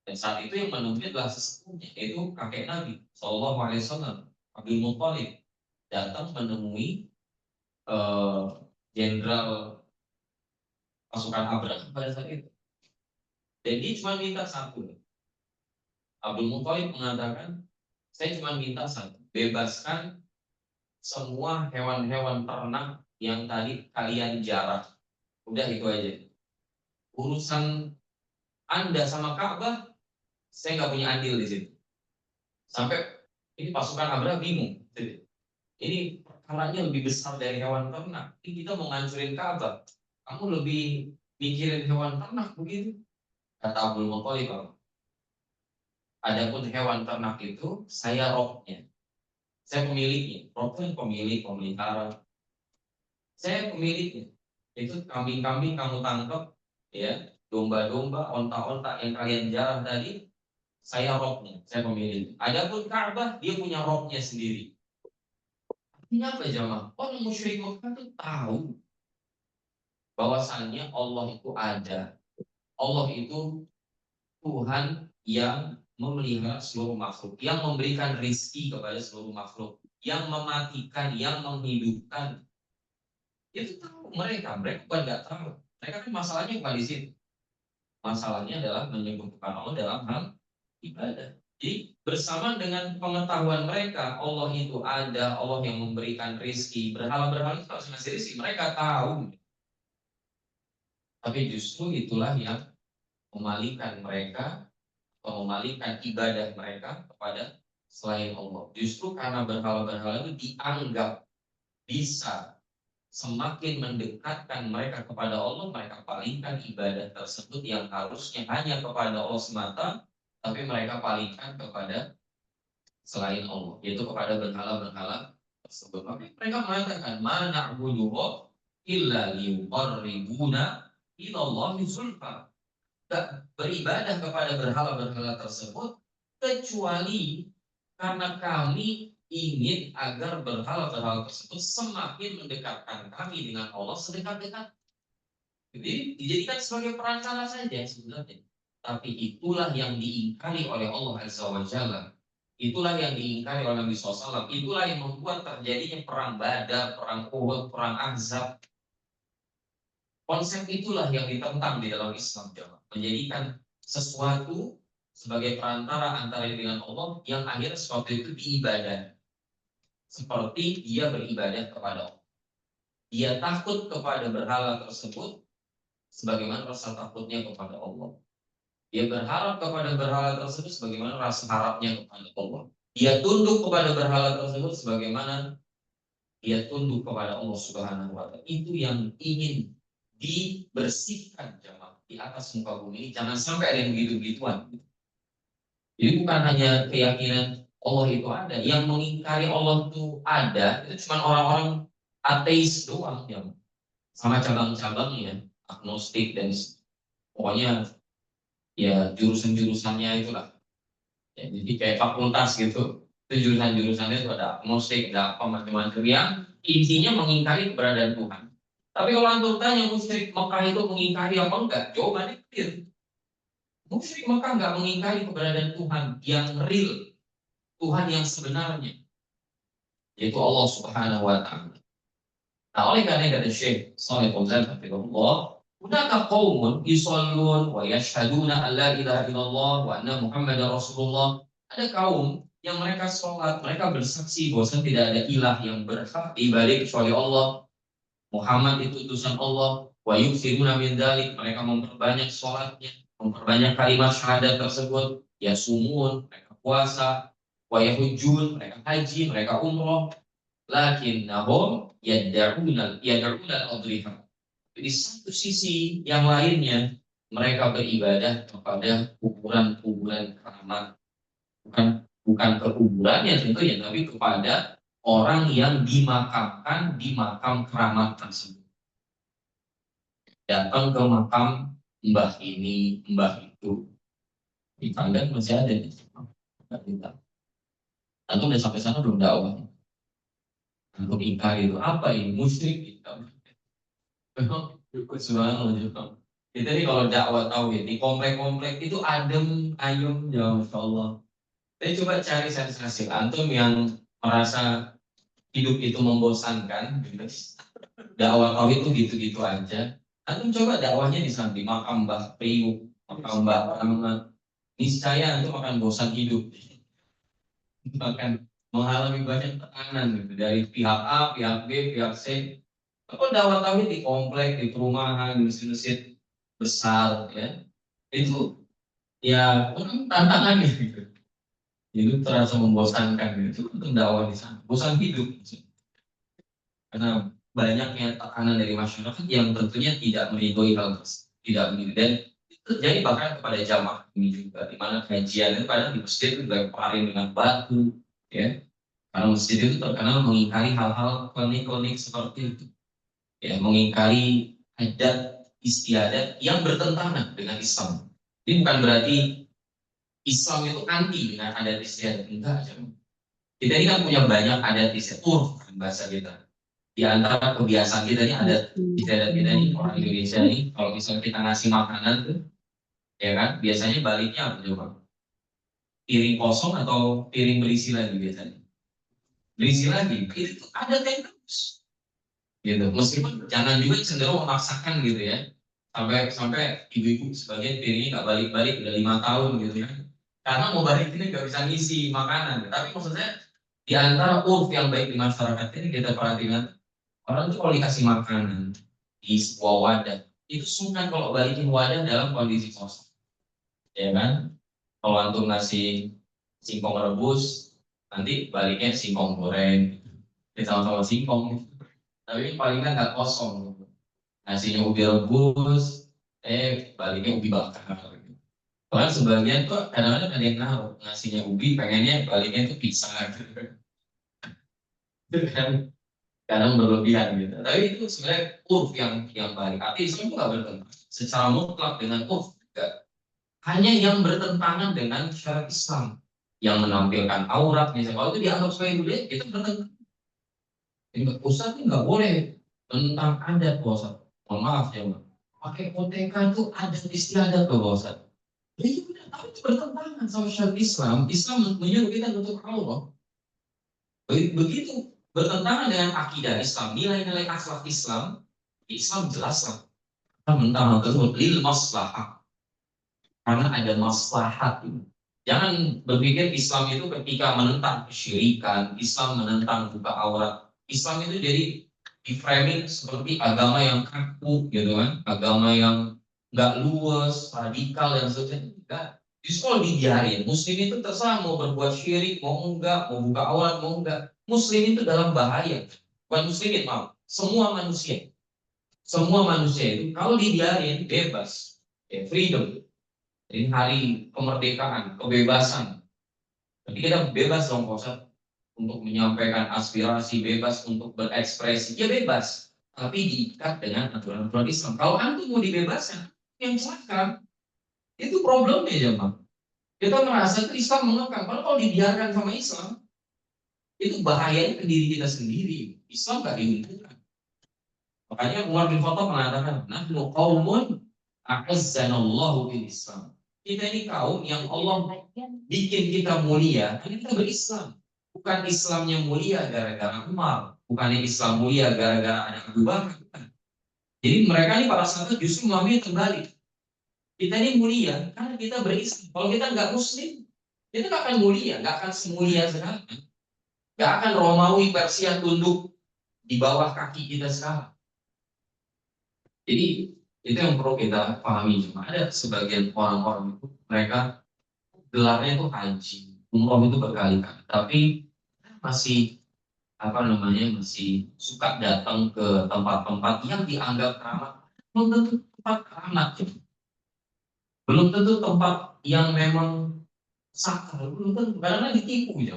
Dan saat itu yang menemui adalah sesepuhnya, yaitu kakek Nabi Shallallahu Alaihi Wasallam, Abdul Muttalib, datang menemui jenderal pasukan Abraham pada saat itu. Dan dia cuma minta satu. Abdul Muttalib mengatakan, saya cuma minta satu, bebaskan semua hewan-hewan ternak yang tadi kalian jarah. Udah itu aja. Urusan Anda sama Ka'bah, saya nggak punya andil di situ. Sampai ini pasukan Abraham bingung. Ini perkaranya lebih besar dari hewan ternak. Ini kita mau ngancurin Ka'bah. Kamu lebih mikirin hewan ternak begitu? Kata Abdul Muttalib, adapun hewan ternak itu saya rohnya. Saya pemiliknya. Roh itu pemilik, pemelihara. Saya pemiliknya. Itu kambing-kambing kamu tangkap, ya, domba-domba, onta-onta yang kalian jarah tadi, saya rohnya, saya pemilik. Adapun Ka'bah, dia punya rohnya sendiri. Artinya apa jemaah? Orang musyrik Mekah itu tahu bahwasannya Allah itu ada. Allah itu Tuhan yang memelihara seluruh makhluk, yang memberikan rizki kepada seluruh makhluk, yang mematikan, yang menghidupkan. Itu tahu mereka bukan nggak tahu. Mereka kan masalahnya bukan di situ. Masalahnya adalah menyebutkan Allah dalam hal ibadah. Jadi bersama dengan pengetahuan mereka Allah itu ada, Allah yang memberikan rizki, berhala-berhala itu harus ngasih rizki, mereka tahu. Tapi justru itulah yang memalingkan mereka atau memalingkan ibadah mereka kepada selain Allah. Justru karena berhala-berhala itu dianggap bisa semakin mendekatkan mereka kepada Allah, mereka palingkan ibadah tersebut yang harusnya hanya kepada Allah semata, tapi mereka palingkan kepada selain Allah, yaitu kepada berhala-berhala tersebut. Maka mereka mengatakan, "Ma na'buduhu illa liyuqarribuna ilallahi zulfa." Tak beribadah kepada berhala-berhala tersebut kecuali karena kami ingin agar berhala-berhala tersebut semakin mendekatkan kami dengan Allah sedekat-dekat. Jadi dijadikan sebagai perantara saja sebenarnya. Tapi itulah yang diingkari oleh Allah Azza wa Jalla. Itulah yang diingkari oleh Nabi SAW. Itulah yang membuat terjadinya perang Badar, perang Uhud, perang Ahzab. Konsep itulah yang ditentang di dalam Islam, jemaah. Menjadikan sesuatu sebagai perantara antara dengan Allah yang akhirnya sesuatu itu diibadah. Seperti dia beribadah kepada Allah. Dia takut kepada berhala tersebut sebagaimana rasa takutnya kepada Allah. Dia berharap kepada berhala tersebut sebagaimana rasa harapnya kepada Allah. Dia tunduk kepada berhala tersebut sebagaimana dia tunduk kepada Allah Subhanahu wa Ta'ala. Itu yang ingin dibersihkan jemaah di atas muka bumi ini. Jangan sampai ada yang begitu-begituan. Jadi bukan hanya keyakinan Allah itu ada, yang mengingkari Allah itu ada, itu cuma orang-orang ateis doang jemaah. sama cabang-cabangnya, agnostik dan pokoknya ya jurusan-jurusannya itulah. Ya, jadi kayak fakultas gitu, itu jurusan-jurusannya itu ada agnostik, ada apa macam-macam yang intinya mengingkari keberadaan Tuhan. Tapi kalau antum tanya musyrik Mekah itu mengingkari apa enggak? Jawabannya clear. Musyrik Mekah enggak mengingkari keberadaan Tuhan yang real, Tuhan yang sebenarnya, yaitu Allah Subhanahu wa taala. Nah, oleh karena kata Syekh Shalih Fauzan hafizahullah, hunaka qaumun yusallun wa yashhaduna an la ilaha illallah wa anna Muhammadar Rasulullah. Ada kaum yang mereka sholat, mereka bersaksi bahwa tidak ada ilah yang berhak diibadai kecuali Allah. Muhammad itu utusan Allah. Wa yuksiruna min dzalik, mereka memperbanyak sholatnya, memperbanyak kalimat syahadat tersebut. Ya sumun, mereka puasa. Wa yahujjun, mereka haji, mereka umroh. Lakinnahum yad'unal adriha. Di satu sisi yang lainnya, mereka beribadah kepada kuburan-kuburan keramat. Bukan ke kuburannya tentunya, tapi kepada orang yang dimakamkan di makam keramat tersebut. Datang ke makam mbah ini, mbah itu. Di Tandan masih ada di sana. Tentu udah sampai sana belum dakwah. Untuk ingkar itu apa ini? Musyrik gitu. Subhanallah. Kita ini kalau dakwah tauhid di komplek-komplek itu adem, ayem, ya Masya Allah. Saya coba cari sensasi antum yang merasa hidup itu membosankan, gitu. Dakwah tauhid itu gitu-gitu aja. Antum coba dakwahnya di sana di makam Mbah Priuk, makam Mbah Rahmat. Niscaya antum akan bosan hidup, akan mengalami banyak tekanan gitu dari pihak A, pihak B, pihak C. Kalau dakwah tauhid di komplek, di perumahan, di masjid besar, ya itu ya tantangannya gitu. Itu terasa membosankan gitu. Itu untuk dakwah di sana, bosan hidup. Karena banyaknya tekanan dari masyarakat yang tentunya tidak meridhoi hal tersebut, tidak meridhoi dan itu terjadi bahkan kepada jamaah ini juga, di mana kajian itu kadang di masjid itu dilemparin dengan batu, ya. Karena masjid itu terkenal mengingkari hal-hal klinik-klinik seperti itu, ya, mengingkari adat istiadat yang bertentangan dengan Islam. Ini bukan berarti Islam itu anti dengan adat istiadat, enggak. Kita ini kan punya banyak adat istiadat, bahasa kita. Di antara kebiasaan kita ini adat istiadat kita ini orang Indonesia ini, kalau misalnya kita ngasih makanan tuh, ya kan, biasanya baliknya apa coba? Piring kosong atau piring berisi lagi biasanya? Berisi lagi. Itu adat yang terus. Gitu. Meskipun jangan juga cenderung memaksakan gitu ya. Sampai ibu-ibu sebagian piringnya nggak balik-balik udah 5 tahun gitu ya. Karena mau balik ini nggak bisa ngisi makanan. Tapi maksudnya di antara urf yang baik di masyarakat ini kita perhatikan, orang tuh kalau dikasih makanan di sebuah wadah, itu sungkan kalau balikin wadah dalam kondisi kosong, ya kan? Kalau antum ngasih singkong rebus, nanti baliknya singkong goreng, sama-sama singkong, tapi paling kan nggak kosong. Ngasihnya ubi rebus, baliknya ubi bakar. Bahkan sebagian tuh kadang-kadang ada yang naruh ngasihnya ubi, pengennya baliknya itu pisang. Itu kan kadang berlebihan gitu. Tapi itu sebenarnya urf yang baik. Tapi Islam itu nggak bertentangan secara mutlak dengan urf. Enggak. Hanya yang bertentangan dengan syariat Islam yang menampilkan aurat misalnya. Kalau itu dianggap sebagai budaya, itu bertentangan. Ustaz itu nggak boleh tentang adat Ustaz. Mohon maaf ya Mbak. Pakai OTK itu adat istiadat loh Ustaz. Itu tapi itu bertentangan sama syariat Islam. Islam menyuruh kita untuk Allah. Begitu bertentangan dengan akidah Islam, nilai-nilai akhlak Islam, Islam jelaslah mentang tersebut lil maslahah, karena ada maslahat. Jangan berpikir Islam itu ketika menentang kesyirikan, Islam menentang buka aurat. Islam itu jadi di framing seperti agama yang kaku gitu kan, agama yang nggak luas, radikal dan sebagainya. Enggak. Justru kalau dibiarin, Muslim itu terserah mau berbuat syirik, mau enggak, mau buka aurat, mau enggak. Muslim itu dalam bahaya. Bukan muslimin, maaf. Semua manusia. Semua manusia itu kalau dibiarin bebas, ya, freedom. Ini hari kemerdekaan, kebebasan. Jadi kita bebas dong, Ustaz, untuk menyampaikan aspirasi, bebas untuk berekspresi, ya bebas. tapi diikat dengan aturan-aturan Islam. Kalau antum mau dibebaskan, yang silakan. Itu problemnya jemaah. Kita merasa itu Islam mengekang, kalau dibiarkan sama Islam, itu bahayanya ke diri kita sendiri. Islam gak diuntungkan. Makanya Umar bin Khattab mengatakan, nahnu qaumun a'azzanallahu bil Islam. Kita ini kaum yang Allah bikin kita mulia, karena kita berislam. Bukan Islamnya mulia gara-gara Umar, bukannya Islam mulia gara-gara ada Abu Bakar. Jadi mereka ini para sahabat justru mengambil kembali. Kita ini mulia karena kita berislam. Kalau kita nggak Muslim, kita nggak akan mulia, nggak akan semulia sekarang. Nggak akan Romawi Persia tunduk di bawah kaki kita sekarang. Jadi itu yang perlu kita pahami. Cuma ada sebagian orang-orang itu mereka gelarnya itu haji, umroh itu berkali-kali, tapi masih masih suka datang ke tempat-tempat yang dianggap keramat. Belum tentu tempat keramat, belum tentu tempat yang memang sakral, belum tentu. Karena ditipu ya.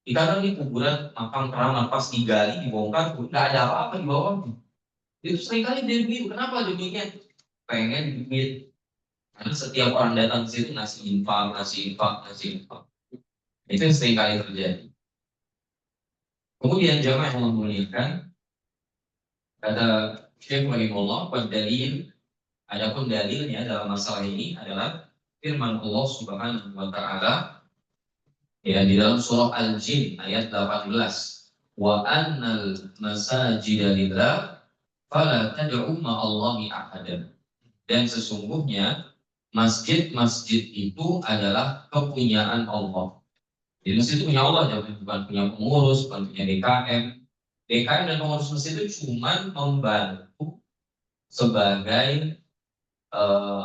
Kadang di kuburan makam keramat pas digali dibongkar, nggak ada apa-apa di bawahnya. Itu seringkali dia begitu. Kenapa demikian? Pengen duit. Karena setiap orang datang ke situ ngasih infak, ngasih infak, ngasih infak. Itu yang seringkali terjadi. Kemudian jamaah yang memuliakan, kata Syekh Rahimahullah, dalil, adapun dalilnya dalam masalah ini adalah firman Allah Subhanahu wa taala ya di dalam surah Al-Jin ayat 18. Wa annal masajida lillah fala tad'u ma'allahi ahadan. Dan sesungguhnya masjid-masjid itu adalah kepunyaan Allah. Jadi masjid itu punya Allah, bukan punya pengurus, bukan punya DKM. DKM dan pengurus masjid itu cuma membantu sebagai eh,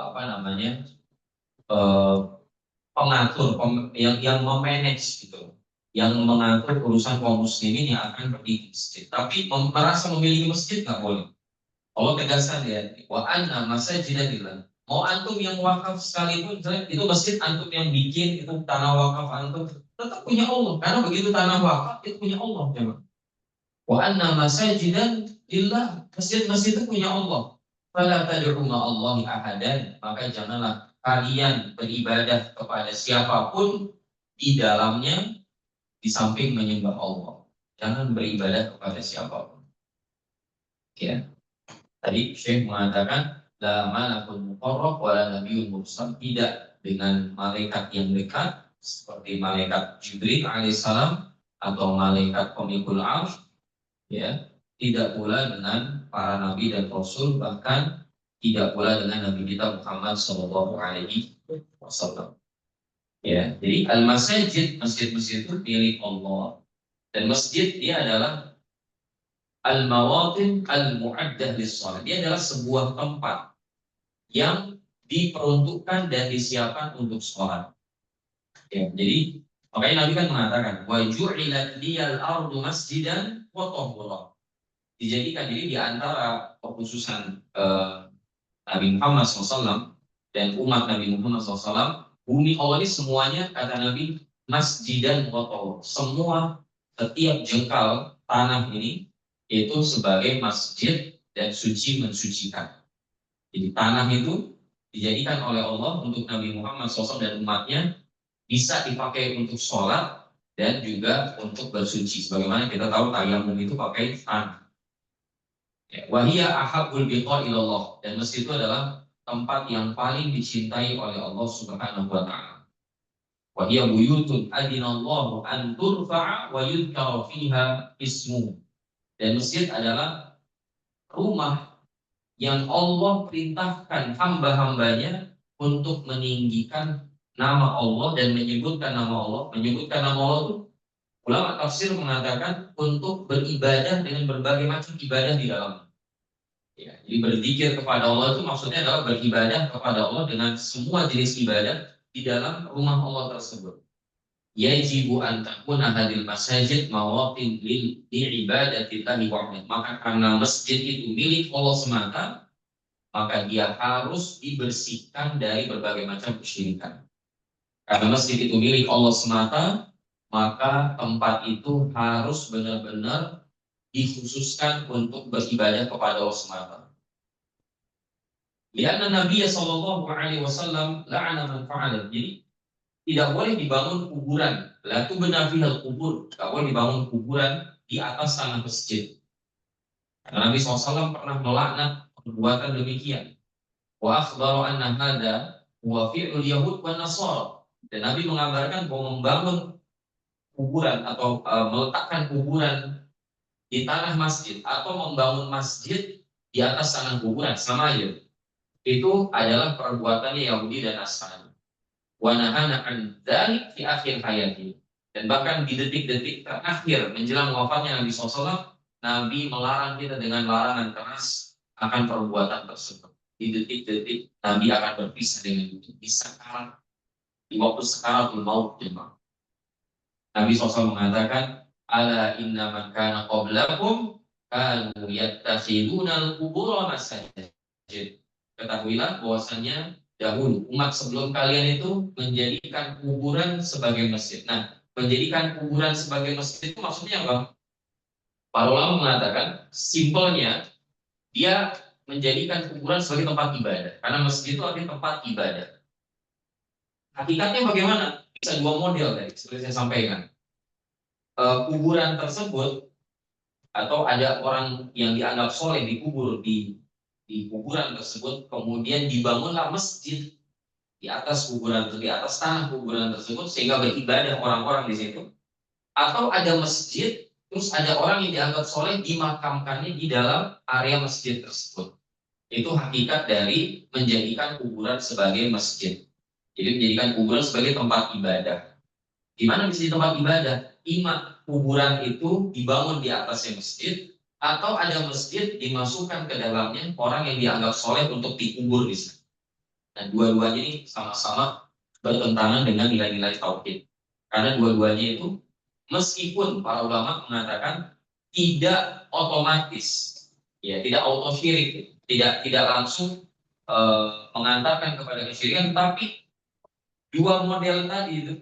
pengatur, yang memanage gitu, yang mengatur urusan kaum muslimin yang akan pergi ke masjid. Tapi merasa memiliki masjid nggak boleh. Allah tegaskan ya, wa anna masajida lillah. Mau antum yang wakaf sekalipun, itu masjid antum yang bikin, itu tanah wakaf antum, tetap punya Allah. Karena begitu tanah wakaf, itu punya Allah. Ya. Wa anna masajida lillah. Masjid-masjid itu punya Allah. Fala tad'u ma'allahi ahadan. Maka janganlah kalian beribadah kepada siapapun di dalamnya, di samping menyembah Allah. Jangan beribadah kepada siapapun. Ya. Tadi Syekh mengatakan la malakun muqarrab wala nabiyyun mursal, tidak dengan malaikat yang dekat seperti malaikat Jibril alaihissalam atau malaikat pemikul arsh, ya, tidak pula dengan para nabi dan rasul, bahkan tidak pula dengan Nabi kita Muhammad Shallallahu Alaihi Wasallam. Ya, jadi al-masajid, masjid-masjid itu milik Allah, dan masjid dia adalah al-mawatin al-mu'addah lis-shalah. Dia adalah sebuah tempat yang diperuntukkan dan disiapkan untuk sholat. Ya, jadi makanya Nabi kan mengatakan wa ju'ilat liyal ardu masjidan wa tahura. Dijadikan jadi di antara kekhususan Nabi Muhammad SAW dan umat Nabi Muhammad SAW, bumi Allah ini semuanya kata Nabi masjidan wa tahura. Semua setiap jengkal tanah ini itu sebagai masjid dan suci mensucikan. Jadi tanah itu dijadikan oleh Allah untuk Nabi Muhammad SAW dan umatnya bisa dipakai untuk sholat dan juga untuk bersuci. Sebagaimana kita tahu tayamum itu pakai tanah. Wahia ahabul biqa ilallah, dan masjid itu adalah tempat yang paling dicintai oleh Allah Subhanahu wa taala. Wahia buyutun adinallahu an turfa'a wa yudhkara fiha ismu. Dan masjid adalah rumah yang Allah perintahkan hamba-hambanya untuk meninggikan nama Allah dan menyebutkan nama Allah. Menyebutkan nama Allah itu ulama tafsir mengatakan untuk beribadah dengan berbagai macam ibadah di dalam. Ya, jadi berzikir kepada Allah itu maksudnya adalah beribadah kepada Allah dengan semua jenis ibadah di dalam rumah Allah tersebut. Yajibu an takuna hadil masajid mawatin lil ibadatillahi wahdah. Maka karena masjid itu milik Allah semata, maka dia harus dibersihkan dari berbagai macam kesyirikan. Karena masjid itu milik Allah semata, maka tempat itu harus benar-benar dikhususkan untuk beribadah kepada Allah semata. Lianna Nabi sallallahu alaihi wasallam la'ana man fa'ala. Jadi tidak boleh dibangun kuburan. La tubna fihal kubur. Tidak boleh dibangun kuburan di atas tanah masjid. Karena Nabi SAW pernah melaknat perbuatan demikian. Wa akhbaru anna hadza huwa fi'lul yahud wan nasara. Dan Nabi mengabarkan bahwa membangun kuburan atau meletakkan kuburan di tanah masjid atau membangun masjid di atas tanah kuburan sama aja. Itu adalah perbuatannya Yahudi dan Nasrani. Wa nahana an dzalik fi akhir hayati. Dan bahkan di detik-detik terakhir menjelang wafatnya Nabi SAW, Nabi melarang kita dengan larangan keras akan perbuatan tersebut. Di detik-detik Nabi akan berpisah dengan itu. Di sekarang, di waktu sekarang maut jemaah. Nabi SAW mengatakan, ala inna man kana qablakum kanu yattakhiduna al-qubur masajid. Ketahuilah bahwasanya dahulu umat sebelum kalian itu menjadikan kuburan sebagai masjid. Nah, menjadikan kuburan sebagai masjid itu maksudnya apa? Para ulama mengatakan simpelnya dia menjadikan kuburan sebagai tempat ibadah. Karena masjid itu artinya tempat ibadah. Hakikatnya bagaimana? Bisa dua model tadi, seperti saya sampaikan. Kuburan tersebut atau ada orang yang dianggap soleh dikubur di kuburan tersebut, kemudian dibangunlah masjid di atas kuburan atau di atas tanah kuburan tersebut sehingga beribadah orang-orang di situ. Atau ada masjid, terus ada orang yang dianggap soleh dimakamkannya di dalam area masjid tersebut. Itu hakikat dari menjadikan kuburan sebagai masjid. Jadi menjadikan kuburan sebagai tempat ibadah. Di mana bisa di tempat ibadah? Kuburan itu dibangun di atasnya masjid, atau ada masjid dimasukkan ke dalamnya orang yang dianggap soleh untuk dikubur di sana. Dan dua-duanya ini sama-sama bertentangan dengan nilai-nilai tauhid. Karena dua-duanya itu meskipun para ulama mengatakan tidak otomatis, ya tidak auto syirik, tidak langsung mengantarkan kepada kesyirikan, tapi dua model tadi itu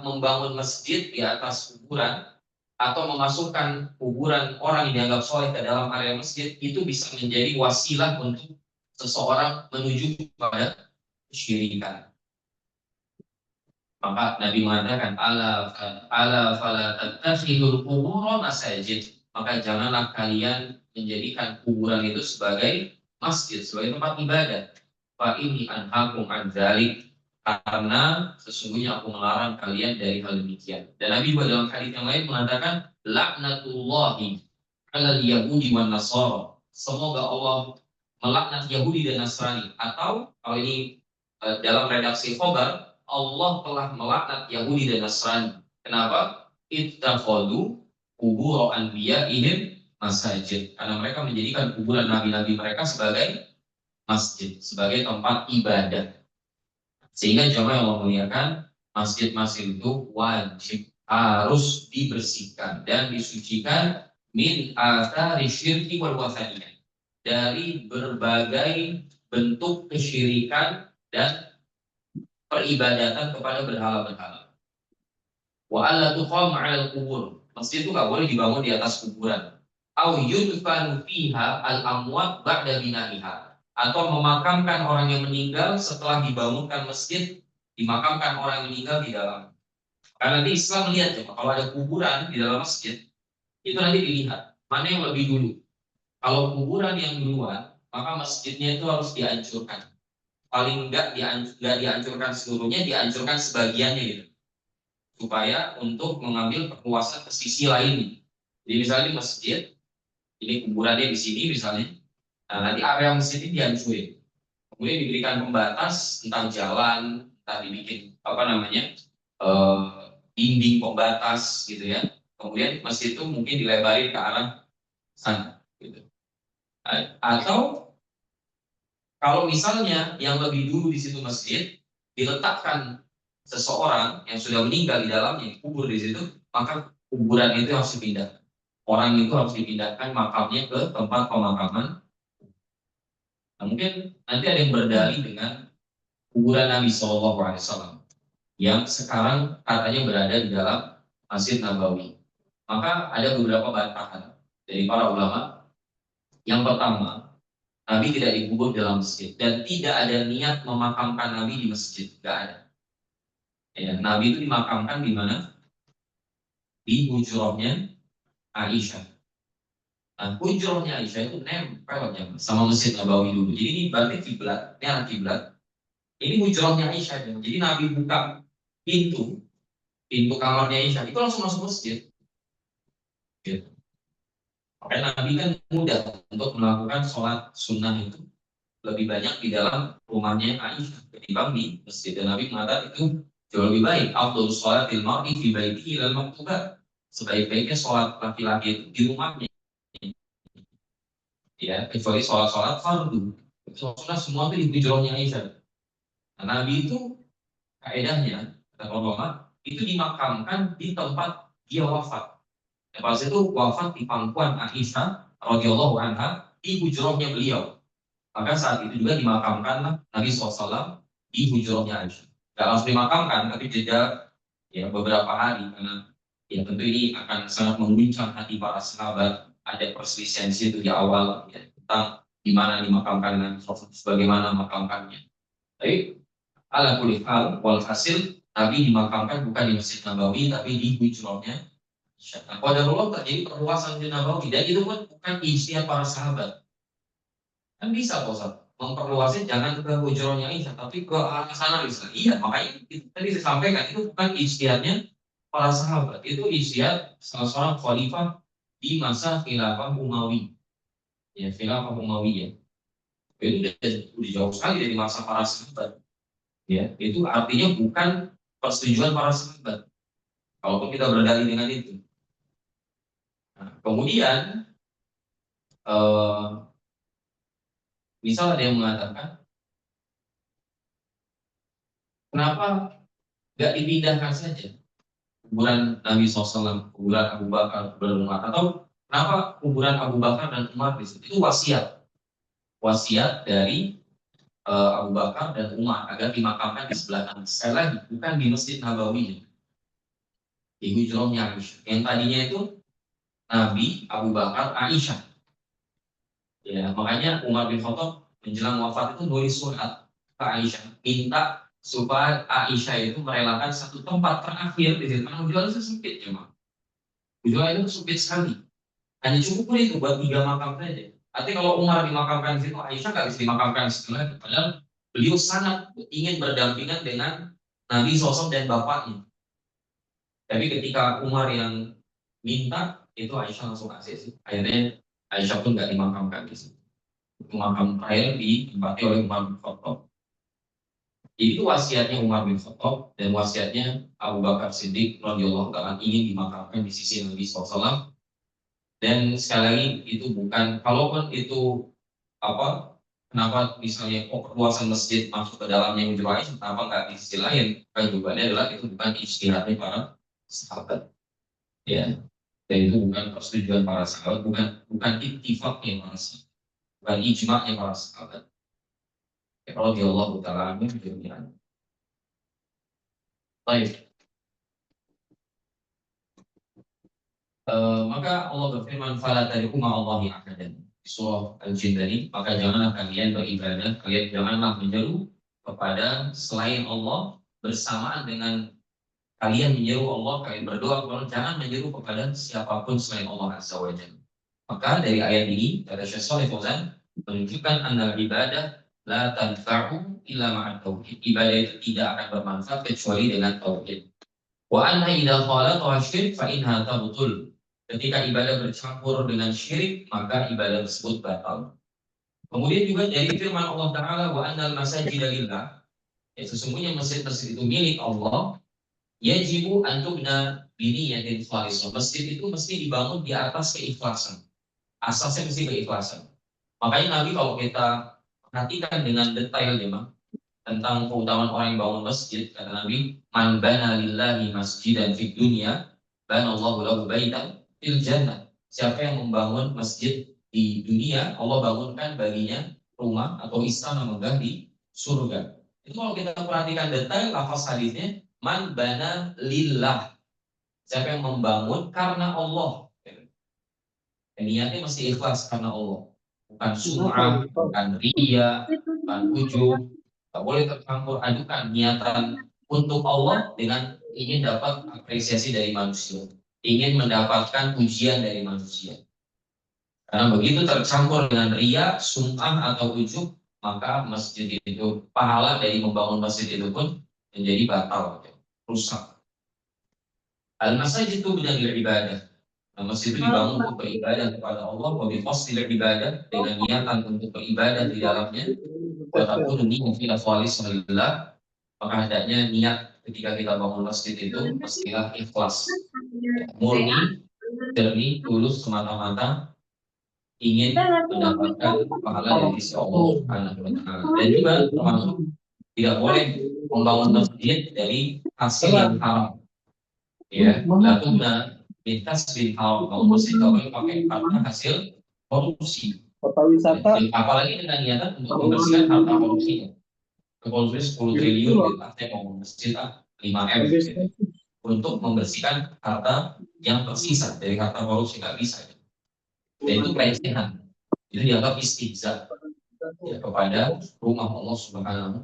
membangun masjid di atas kuburan atau memasukkan kuburan orang yang dianggap soleh ke dalam area masjid itu bisa menjadi wasilah untuk seseorang menuju kepada kesyirikan. Maka Nabi mengatakan ala fala tattakhidul qubur masajid. Maka janganlah kalian menjadikan kuburan itu sebagai masjid, sebagai tempat ibadah. Fa ini anhakum an dzalik, karena sesungguhnya aku melarang kalian dari hal demikian. Dan Nabi dalam hadis yang lain mengatakan laknatullahi 'alal yahudi wan nasara. Semoga Allah melaknat Yahudi dan Nasrani, atau kalau ini dalam redaksi khobar, Allah telah melaknat Yahudi dan Nasrani. Kenapa? Ittakhadhu qubur anbiya'ihim masajid. Karena mereka menjadikan kuburan nabi-nabi mereka sebagai masjid, sebagai tempat ibadah. Sehingga jemaah yang memuliakan, masjid-masjid itu wajib harus dibersihkan dan disucikan min athari syirki wal wathaniyah, dari berbagai bentuk kesyirikan dan peribadatan kepada berhala-berhala. Wa alla tuqam 'alal qubur. Masjid itu nggak boleh dibangun di atas kuburan. Au yudfanu fiha al-amwat ba'da bina'iha. Atau memakamkan orang yang meninggal setelah dibangunkan masjid, dimakamkan orang yang meninggal di dalam. Karena di Islam melihat ya, kalau ada kuburan di dalam masjid, itu nanti dilihat mana yang lebih dulu. Kalau kuburan yang duluan, maka masjidnya itu harus dihancurkan. Paling enggak dihancurkan seluruhnya, dihancurkan sebagiannya gitu. Supaya untuk mengambil kekuasaan ke sisi lain. Jadi misalnya di masjid, ini kuburannya di sini misalnya, nah nanti area masjid ini dihancurin. Kemudian diberikan pembatas tentang jalan, entah dibikin dinding pembatas gitu ya. Kemudian masjid itu mungkin dilebarin ke arah sana. Gitu. Atau kalau misalnya yang lebih dulu di situ masjid diletakkan seseorang yang sudah meninggal di dalamnya, kubur di situ, maka kuburan itu harus dipindah. Orang itu harus dipindahkan makamnya ke tempat pemakaman. Nah, mungkin nanti ada yang berdalih dengan kuburan Nabi SAW yang sekarang katanya berada di dalam Masjid Nabawi. Maka ada beberapa bantahan dari para ulama. Yang pertama, Nabi tidak dikubur dalam masjid dan tidak ada niat memakamkan Nabi di masjid, tidak ada. Ya, Nabi itu dimakamkan di mana? Di hujrahnya Aisyah. Nah, hujrahnya Aisyah itu nempel ya sama Masjid Nabawi dulu. Jadi ini berarti kiblat, ini arah kiblat. Ini hujrahnya Aisyah. Ya. Jadi Nabi buka pintu, pintu kamarnya Aisyah itu langsung masuk masjid. Gitu. Makanya Nabi kan mudah untuk melakukan sholat sunnah itu lebih banyak di dalam rumahnya Aisyah ketimbang di masjid. Dan Nabi mengatakan itu jauh lebih baik. Afdhalus sholatil mar'i fi baitihi ilal maktubat. Sebaik-baiknya sholat laki-laki itu di rumahnya. Ya, kecuali sholat-sholat fardu. Sholat semua itu di hujrahnya Aisyah. Nah, Nabi itu kaedahnya, kata ulama, itu dimakamkan di tempat dia wafat. Ya, pas itu wafat di pangkuan Aisyah radhiyallahu anha di hujrahnya beliau. Maka saat itu juga dimakamkan Nabi SAW di hujrahnya Aisyah. Tidak langsung dimakamkan, tapi jeda ya beberapa hari karena ya tentu ini akan sangat mengguncang hati para sahabat. Ada perselisihan situ di awal ya, tentang di mana dimakamkan Nabi SAW, bagaimana makamkannya. Tapi ala kulli hal wal hasil Nabi dimakamkan bukan di Masjid Nabawi tapi di hujrahnya Aisyah. Nah, qadarullah terjadi perluasan di Nabawi dan itu pun bukan istiadat para sahabat. Kan bisa Pak Ustaz, memperluasnya jangan ke hujrohnya Aisyah, tapi ke arah sana bisa. Iya, makanya itu tadi saya sampaikan, itu bukan ijtihadnya para sahabat. Itu ijtihad salah seorang khalifah di masa khilafah Umawi. Ya, khilafah Umawi ya. Itu udah jauh sekali dari masa para sahabat. Ya, itu artinya bukan persetujuan para sahabat. Kalaupun kita berdalil dengan itu. Nah, kemudian, eh, misal ada yang mengatakan, kenapa nggak dipindahkan saja kuburan Nabi SAW, kuburan Abu Bakar, kuburan Umar, atau kenapa kuburan Abu Bakar dan Umar di situ? Itu wasiat dari Abu Bakar dan Umar agar dimakamkan di sebelah kanan. Sekali lagi, bukan di Masjid Nabawi, di hujrahnya Aisyah. Yang tadinya itu Nabi, Abu Bakar, Aisyah. Ya, makanya Umar bin Khattab menjelang wafat itu nulis surat ke Aisyah, minta supaya Aisyah itu merelakan satu tempat terakhir di situ. Karena hujrah itu sempit, ya, hujrah itu sempit sekali. Hanya cukup pun itu buat 3 makam saja. Artinya kalau Umar dimakamkan di situ, Aisyah nggak bisa dimakamkan di situ lagi. Padahal beliau sangat ingin berdampingan dengan Nabi SAW dan bapaknya. Tapi ketika Umar yang minta, itu Aisyah langsung kasih sih. Akhirnya Aisyah pun nggak dimakamkan di situ. Makam terakhir ditempati oleh Umar bin Khattab. Itu wasiatnya Umar bin Khattab dan wasiatnya Abu Bakar Siddiq radhiyallahu taala ingin dimakamkan di sisi Nabi SAW. Dan sekali lagi itu bukan, kalaupun itu apa, kenapa misalnya perluasan masjid masuk ke dalamnya yang lain, kenapa nggak di sisi lain? Kan jawabannya adalah itu bukan ijtihadnya para sahabat, ya. Dan itu bukan persetujuan para sahabat, bukan ittifaqnya para sahabat, bukan ijma'nya para sahabat. Ya, kalau di Allah Taala demikian. Baik. Maka Allah berfirman, "Fala tariku ma'allahi ahadan." Di surah Al-Jin tadi, maka janganlah kalian beribadah, kalian janganlah menyeru kepada selain Allah bersamaan dengan kalian menyeru Allah, kalian berdoa kepada Allah, jangan menyeru kepada siapapun selain Allah Azza wa Jalla. Maka dari ayat ini, kata Syekh Shalih Fauzan, menunjukkan anna ibadah la tanfa'u illa ma'at tauhid. Ibadah itu tidak akan bermanfaat kecuali dengan tauhid. Wa anna idza khalaqaha syirk fa inha tabtul. Ketika ibadah bercampur dengan syirik, maka ibadah tersebut batal. Kemudian juga dari firman Allah Ta'ala, wa annal masajida lillah, ya, sesungguhnya masjid itu milik Allah, yajibu an tubna biniyatin khalisah. Masjid itu mesti dibangun di atas keikhlasan. Asasnya mesti keikhlasan. Makanya Nabi kalau kita perhatikan dengan detail ya, tentang keutamaan orang yang bangun masjid, kata Nabi, man bana lillahi masjidan fid dunya, banallahu lahu baitan fil jannah. Siapa yang membangun masjid di dunia, Allah bangunkan baginya rumah atau istana megah di surga. Itu kalau kita perhatikan detail lafaz hadisnya, man bana lillah. Siapa yang membangun karena Allah, niatnya mesti ikhlas karena Allah, bukan sum'ah, bukan riya, bukan ujub. Tak boleh tercampur adukan niatan untuk Allah dengan ingin dapat apresiasi dari manusia, ingin mendapatkan pujian dari manusia. Karena begitu tercampur dengan riya, sum'ah atau ujub, maka masjid itu, pahala dari membangun masjid itu pun menjadi batal, rusak. Al-masajid itu benar ibadah. Nah, masjid itu dibangun untuk beribadah kepada Allah, wabil qasdil ibadah, dengan niatan untuk beribadah di dalamnya, wa takunu niyyatan khalisah, maka hendaknya niat ketika kita bangun masjid itu pastilah ikhlas, murni, jernih, tulus, semata-mata ingin mendapatkan pahala dari sisi Allah Subhanahu wa Ta'ala. Dan juga termasuk tidak boleh membangun masjid dari hasil yang haram. Ya, latuna mintas bin haram, bangun masjid kalau pakai harta hasil korupsi. Kota wisata. Apalagi dengan niatan untuk membersihkan harta korupsi. Korupsi 10 triliun gitu, artinya bangun masjid 5M gitu, untuk membersihkan harta yang tersisa dari harta korupsi, nggak bisa. Dan itu pelecehan. Itu dianggap istihza ya, kepada rumah Allah Subhanahu wa Ta'ala.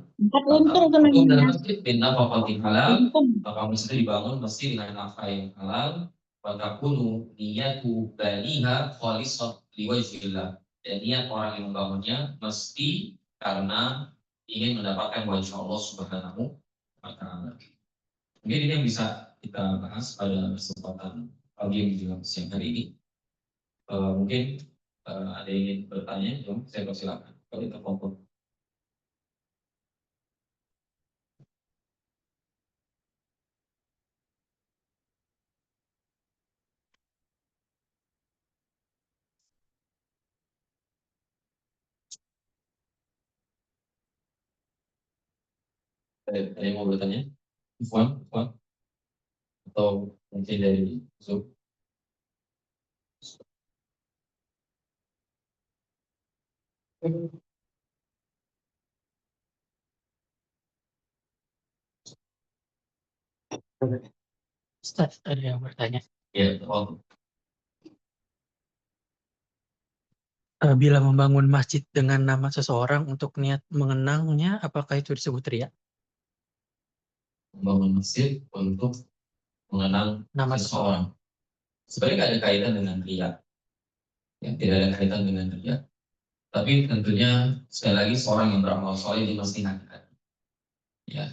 Untuk dalam masjid bin nafaqatin halal, maka masjid dibangun mesti dengan nafkah yang halal, wa takunu niyatu baniha khalisah liwajhillah. Dan niat orang yang membangunnya mesti karena ingin mendapatkan wajah Allah Subhanahu wa Ta'ala. Mungkin ini yang bisa kita bahas pada kesempatan pagi menjelang siang hari ini. Mungkin ada yang ingin bertanya, saya persilakan. Kalau itu pokok. Ada yang mau bertanya? Ikhwan, atau mungkin dari Zoom? Ustaz, ada yang bertanya. Ya, oh, Bila membangun masjid dengan nama seseorang untuk niat mengenangnya, apakah itu disebut riya? membangun masjid untuk mengenang Nama seseorang. Sebenarnya tidak ada kaitan dengan ria, ya, tidak ada kaitan dengan ria. Tapi tentunya sekali lagi seorang yang beramal soleh dia mesti hati-hati. Ya,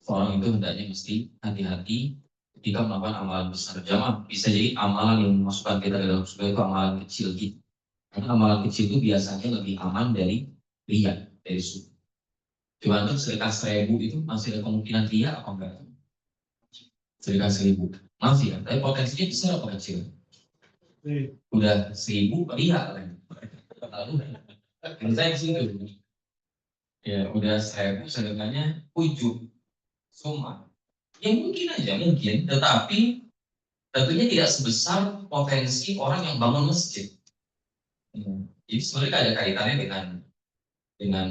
seorang itu hendaknya mesti hati-hati ketika melakukan amalan besar. Jamaah bisa jadi amalan yang memasukkan kita ke dalam surga itu amalan kecil gitu. Karena amalan kecil itu biasanya lebih aman dari ria, dari surga. Cuma untuk sedekah 1.000 itu masih ada kemungkinan ria apa enggak? Sedekah 1.000 masih ya, tapi potensinya besar apa kecil? Udah 1.000 ria lah. Lalu menurut saya sih itu ya udah 1.000 sedekahnya ujub summa. Ya mungkin aja mungkin, tetapi tentunya tidak sebesar potensi orang yang bangun masjid. Jadi sebenarnya ada kaitannya dengan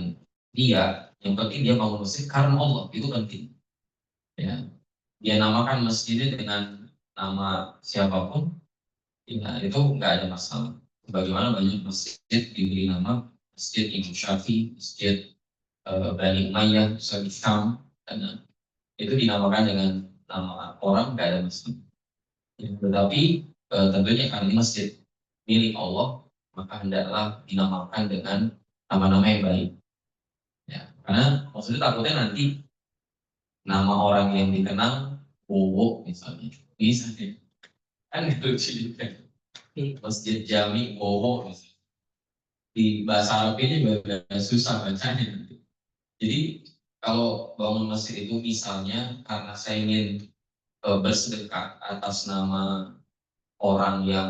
dia. Yang penting dia bangun masjid karena Allah, itu penting. Ya, dia namakan masjidnya dengan nama siapapun, ya itu nggak ada masalah. Bagaimana banyak masjid diberi nama Masjid Imam Syafi'i, Masjid Bani Umayyah, Masjid Syam, dan itu dinamakan dengan nama orang, nggak ada masalah. Ya, tetapi tentunya karena ini masjid milik Allah, maka hendaklah dinamakan dengan nama-nama yang baik. Ya, karena maksudnya takutnya nanti nama orang yang dikenal Bowo misalnya, bisa deh. Kan itu lucu juga. Masjid Jami Bowo misalnya. Di bahasa Arab ini juga susah bacanya nanti. Jadi kalau bangun masjid itu misalnya karena saya ingin bersedekah atas nama orang yang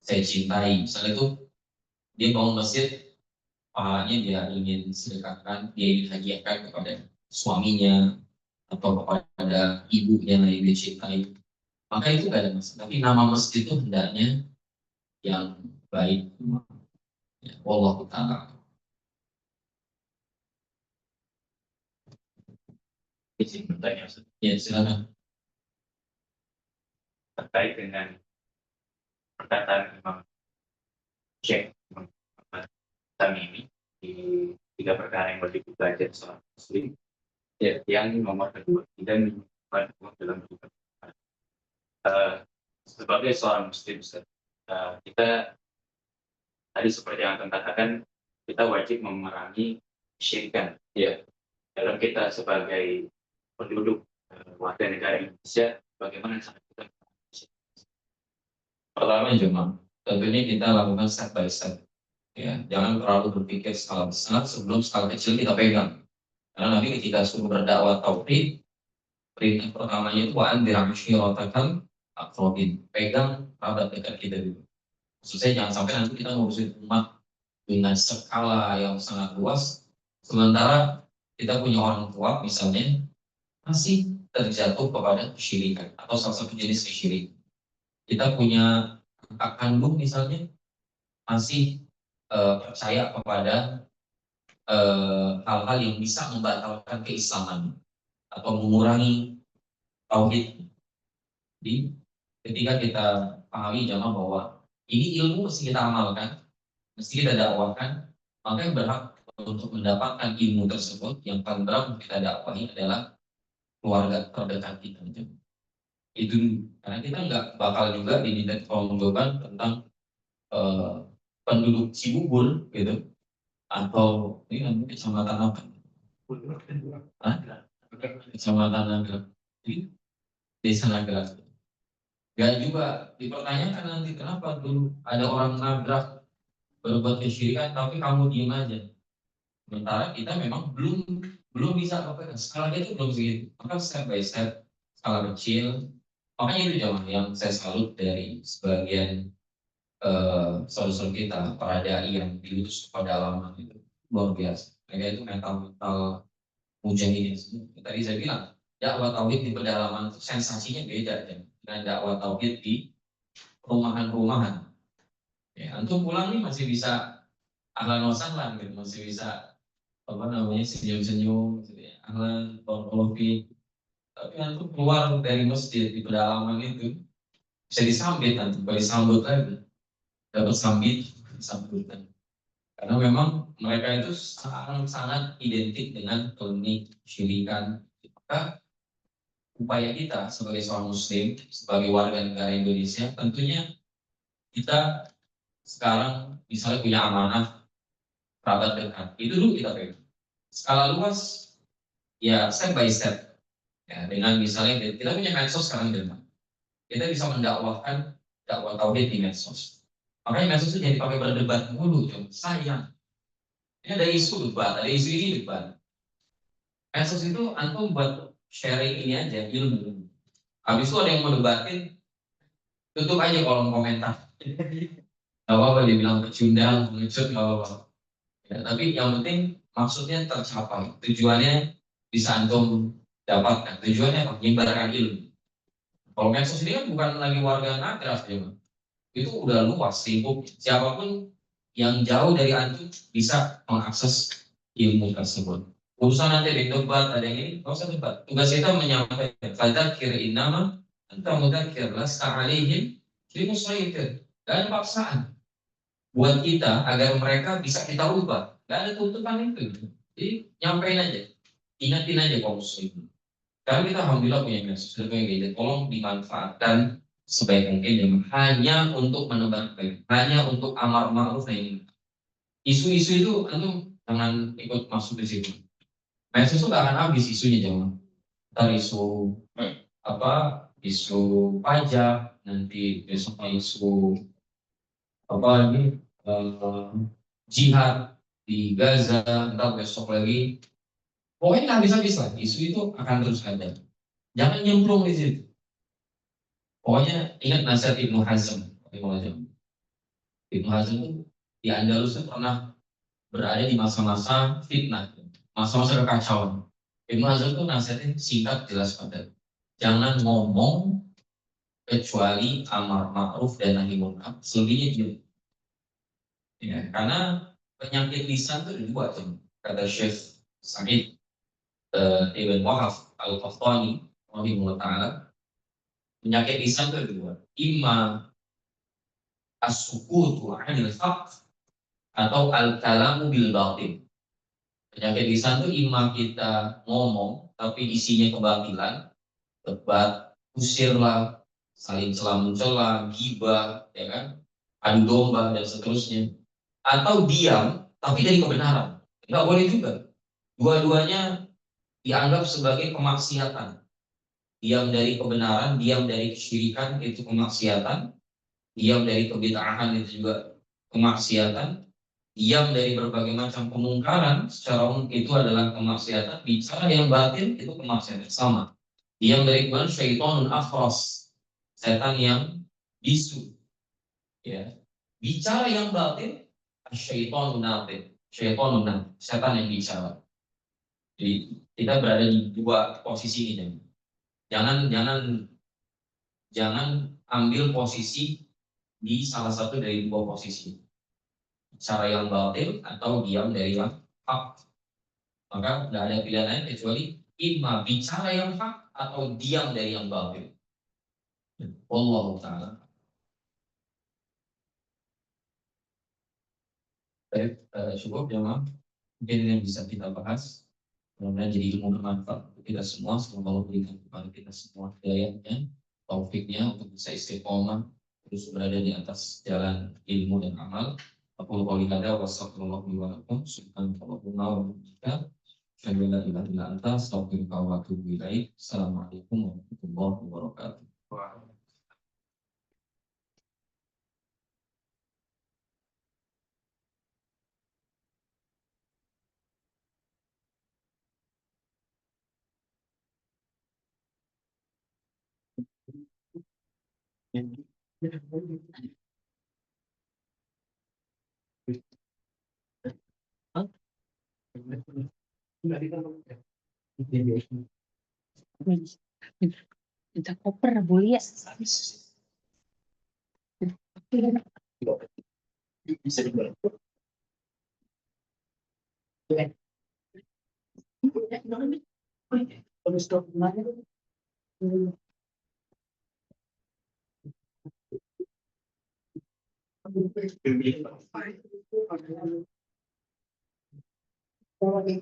saya cintai, misalnya itu dia bangun masjid, pahalanya dia ingin sedekahkan, dia ingin hadiahkan kepada suaminya atau kepada ibunya yang dia cintai, maka itu gak ada masalah. Tapi nama masjid itu hendaknya yang baik. Ya, wallahu ta'ala. Ya, silakan. terkait dengan perkataan Imam Syekh Muhammad Tamimi di 3 perkara yang wajib belajar seorang muslim, ya, yang nomor kedua tidak menyimpan uang dalam kehidupan. Sebagai seorang muslim, kita tadi seperti yang akan katakan, kita wajib memerangi kesyirikan, ya, dalam kita sebagai penduduk warga negara Indonesia, bagaimana cara kita memerangi kesyirikan? Pertama jemaah, tentunya kita lakukan step by step. Ya, jangan terlalu berpikir skala besar sebelum skala kecil kita pegang. Karena nanti ketika suruh berdakwah tauhid, perintah pertamanya itu waan dirahmati akrobin, pegang kerabat dekat kita dulu. Maksudnya jangan sampai nanti kita ngurusin umat dengan skala yang sangat luas, sementara kita punya orang tua misalnya masih terjatuh kepada kesyirikan atau salah satu jenis kesyirikan. Kita punya kakak kandung misalnya masih percaya kepada hal-hal yang bisa membatalkan keislaman atau mengurangi tauhid. Jadi ketika kita pahami jangan bahwa ini ilmu mesti kita amalkan, mesti kita dakwahkan, maka yang berhak untuk mendapatkan ilmu tersebut yang paling berat untuk kita dakwahi adalah keluarga terdekat kita. Itu karena kita nggak bakal juga diminta pertanggungjawaban tentang penduduk Cibubur gitu atau ini namanya kecamatan apa? Kecamatan Nagrek, jadi desa Nagrek. Gak juga dipertanyakan nanti kenapa dulu ada orang nabrak berbuat kesyirikan tapi kamu diem aja. Sementara kita memang belum bisa apa skalanya itu belum segitu. Maka step by step, skala kecil. Makanya itu zaman yang saya salut dari sebagian saudara kita, para dai yang diutus ke pedalaman itu luar biasa. Mereka itu mental mujahidin semua. Tadi saya bilang dakwah tauhid di pedalaman itu sensasinya beda dengan dakwah tauhid di perumahan-perumahan. Ya, antum pulang nih masih bisa ahlan wa sahlan gitu, masih bisa apa namanya senyum-senyum gitu ya. Ahlan kopi. Tapi antum keluar dari masjid di pedalaman itu bisa disambit antum, disambut lagi. Dapat sambutan. Karena memang mereka itu sangat identik dengan klinik syirikan. Maka upaya kita sebagai seorang muslim, sebagai warga negara Indonesia, tentunya kita sekarang misalnya punya amanah kerabat dekat, itu dulu kita pegang. Skala luas, ya step by step. Ya, dengan misalnya kita punya medsos sekarang dengan kita bisa mendakwahkan dakwah tauhid di medsos. Makanya medsos itu jadi pakai berdebat mulu, sayang. Ini ada isu debat, ada isu ini debat. Medsos itu antum buat sharing ini aja ilmu. Habis itu ada yang mau debatin, tutup aja kolom komentar. Gak apa-apa dibilang pecundang, mengecut, gak apa-apa. Ya, tapi yang penting maksudnya tercapai. Tujuannya bisa antum dapatkan. Tujuannya apa? Menyebarkan ilmu. Kalau medsos ini kan bukan lagi warga Nagras ya, itu udah luas lingkup. Siapapun yang jauh dari antum bisa mengakses ilmu tersebut. Urusan nanti di debat ada yang ini, nggak usah debat. Tugas kita menyampaikan. Fadzakir innama anta mudzakir lasta alaihim bimusaitir. Gak ada paksaan buat kita agar mereka bisa kita ubah. Gak ada tuntutan itu. Jadi nyampein aja, ingatin aja kaum muslim. Karena kita alhamdulillah punya medsos, punya gadget. Tolong dimanfaatkan sebaik mungkin ya, hanya untuk menebar kebaikan, hanya untuk amar ma'ruf nahi. Isu-isu itu antum jangan ikut masuk di situ. Medsos itu gak akan habis isunya jangan. Ntar isu apa? Isu pajak, nanti besoknya isu apa lagi? Jihad di Gaza, ntar besok lagi. Pokoknya nggak habis-habis lah. Isu itu akan terus ada. Jangan nyemplung di situ. Pokoknya ingat nasihat Ibnu Hazm. Ibnu Hazm itu di Andalus itu pernah berada di masa-masa fitnah, masa-masa kekacauan. Ibnu Hazm itu nasihatnya singkat, jelas, padat. Jangan ngomong kecuali amar ma'ruf dan nahi munkar. Selebihnya diam. Ya, karena penyakit lisan itu ada dua tuh. Kata Syekh Sa'id Ibn Wahab Al-Qahtani rahimahullah ta'ala, Penyakit lisan itu dua. Imma as-sukutu 'anil haqq atau al-kalamu bil batil. Penyakit lisan itu imma kita ngomong tapi isinya kebatilan, debat, usirlah, saling cela mencela, gibah, ya kan, adu domba dan seterusnya. Atau diam tapi dari kebenaran. Nggak boleh juga. Dua-duanya dianggap sebagai kemaksiatan. Diam dari kebenaran, diam dari kesyirikan itu kemaksiatan. Diam dari kebid'ahan itu juga kemaksiatan. Diam dari berbagai macam kemungkaran secara umum itu adalah kemaksiatan. Bicara yang batin itu kemaksiatan sama. Diam dari kebenaran syaitonun akhras, setan yang bisu. Ya. Bicara yang batin syaitonun nafiq, syaitonun nafiq, setan yang bicara. Jadi kita berada di dua posisi ini. Jangan jangan jangan ambil posisi di salah satu dari dua posisi. Cara yang batil atau diam dari yang hak. Maka tidak ada pilihan lain kecuali imma bicara yang hak atau diam dari yang batil. Wallahu ta'ala. Baik, cukup ya, mungkin ini yang bisa kita bahas. Mudah-mudahan jadi ilmu bermanfaat untuk kita semua. Semoga Allah berikan kepada kita semua hidayahnya, taufiknya untuk bisa istiqomah terus berada di atas jalan ilmu dan amal. Aku qouli hadza wa astagfirullah li wa lakum subhanakallahumma wa bihamdika asyhadu an la ilaha illa anta astaghfiruka wa atubu ilaik. Assalamualaikum warahmatullahi wabarakatuh. Minta koper boleh ya? Bisa dibuat. Oke.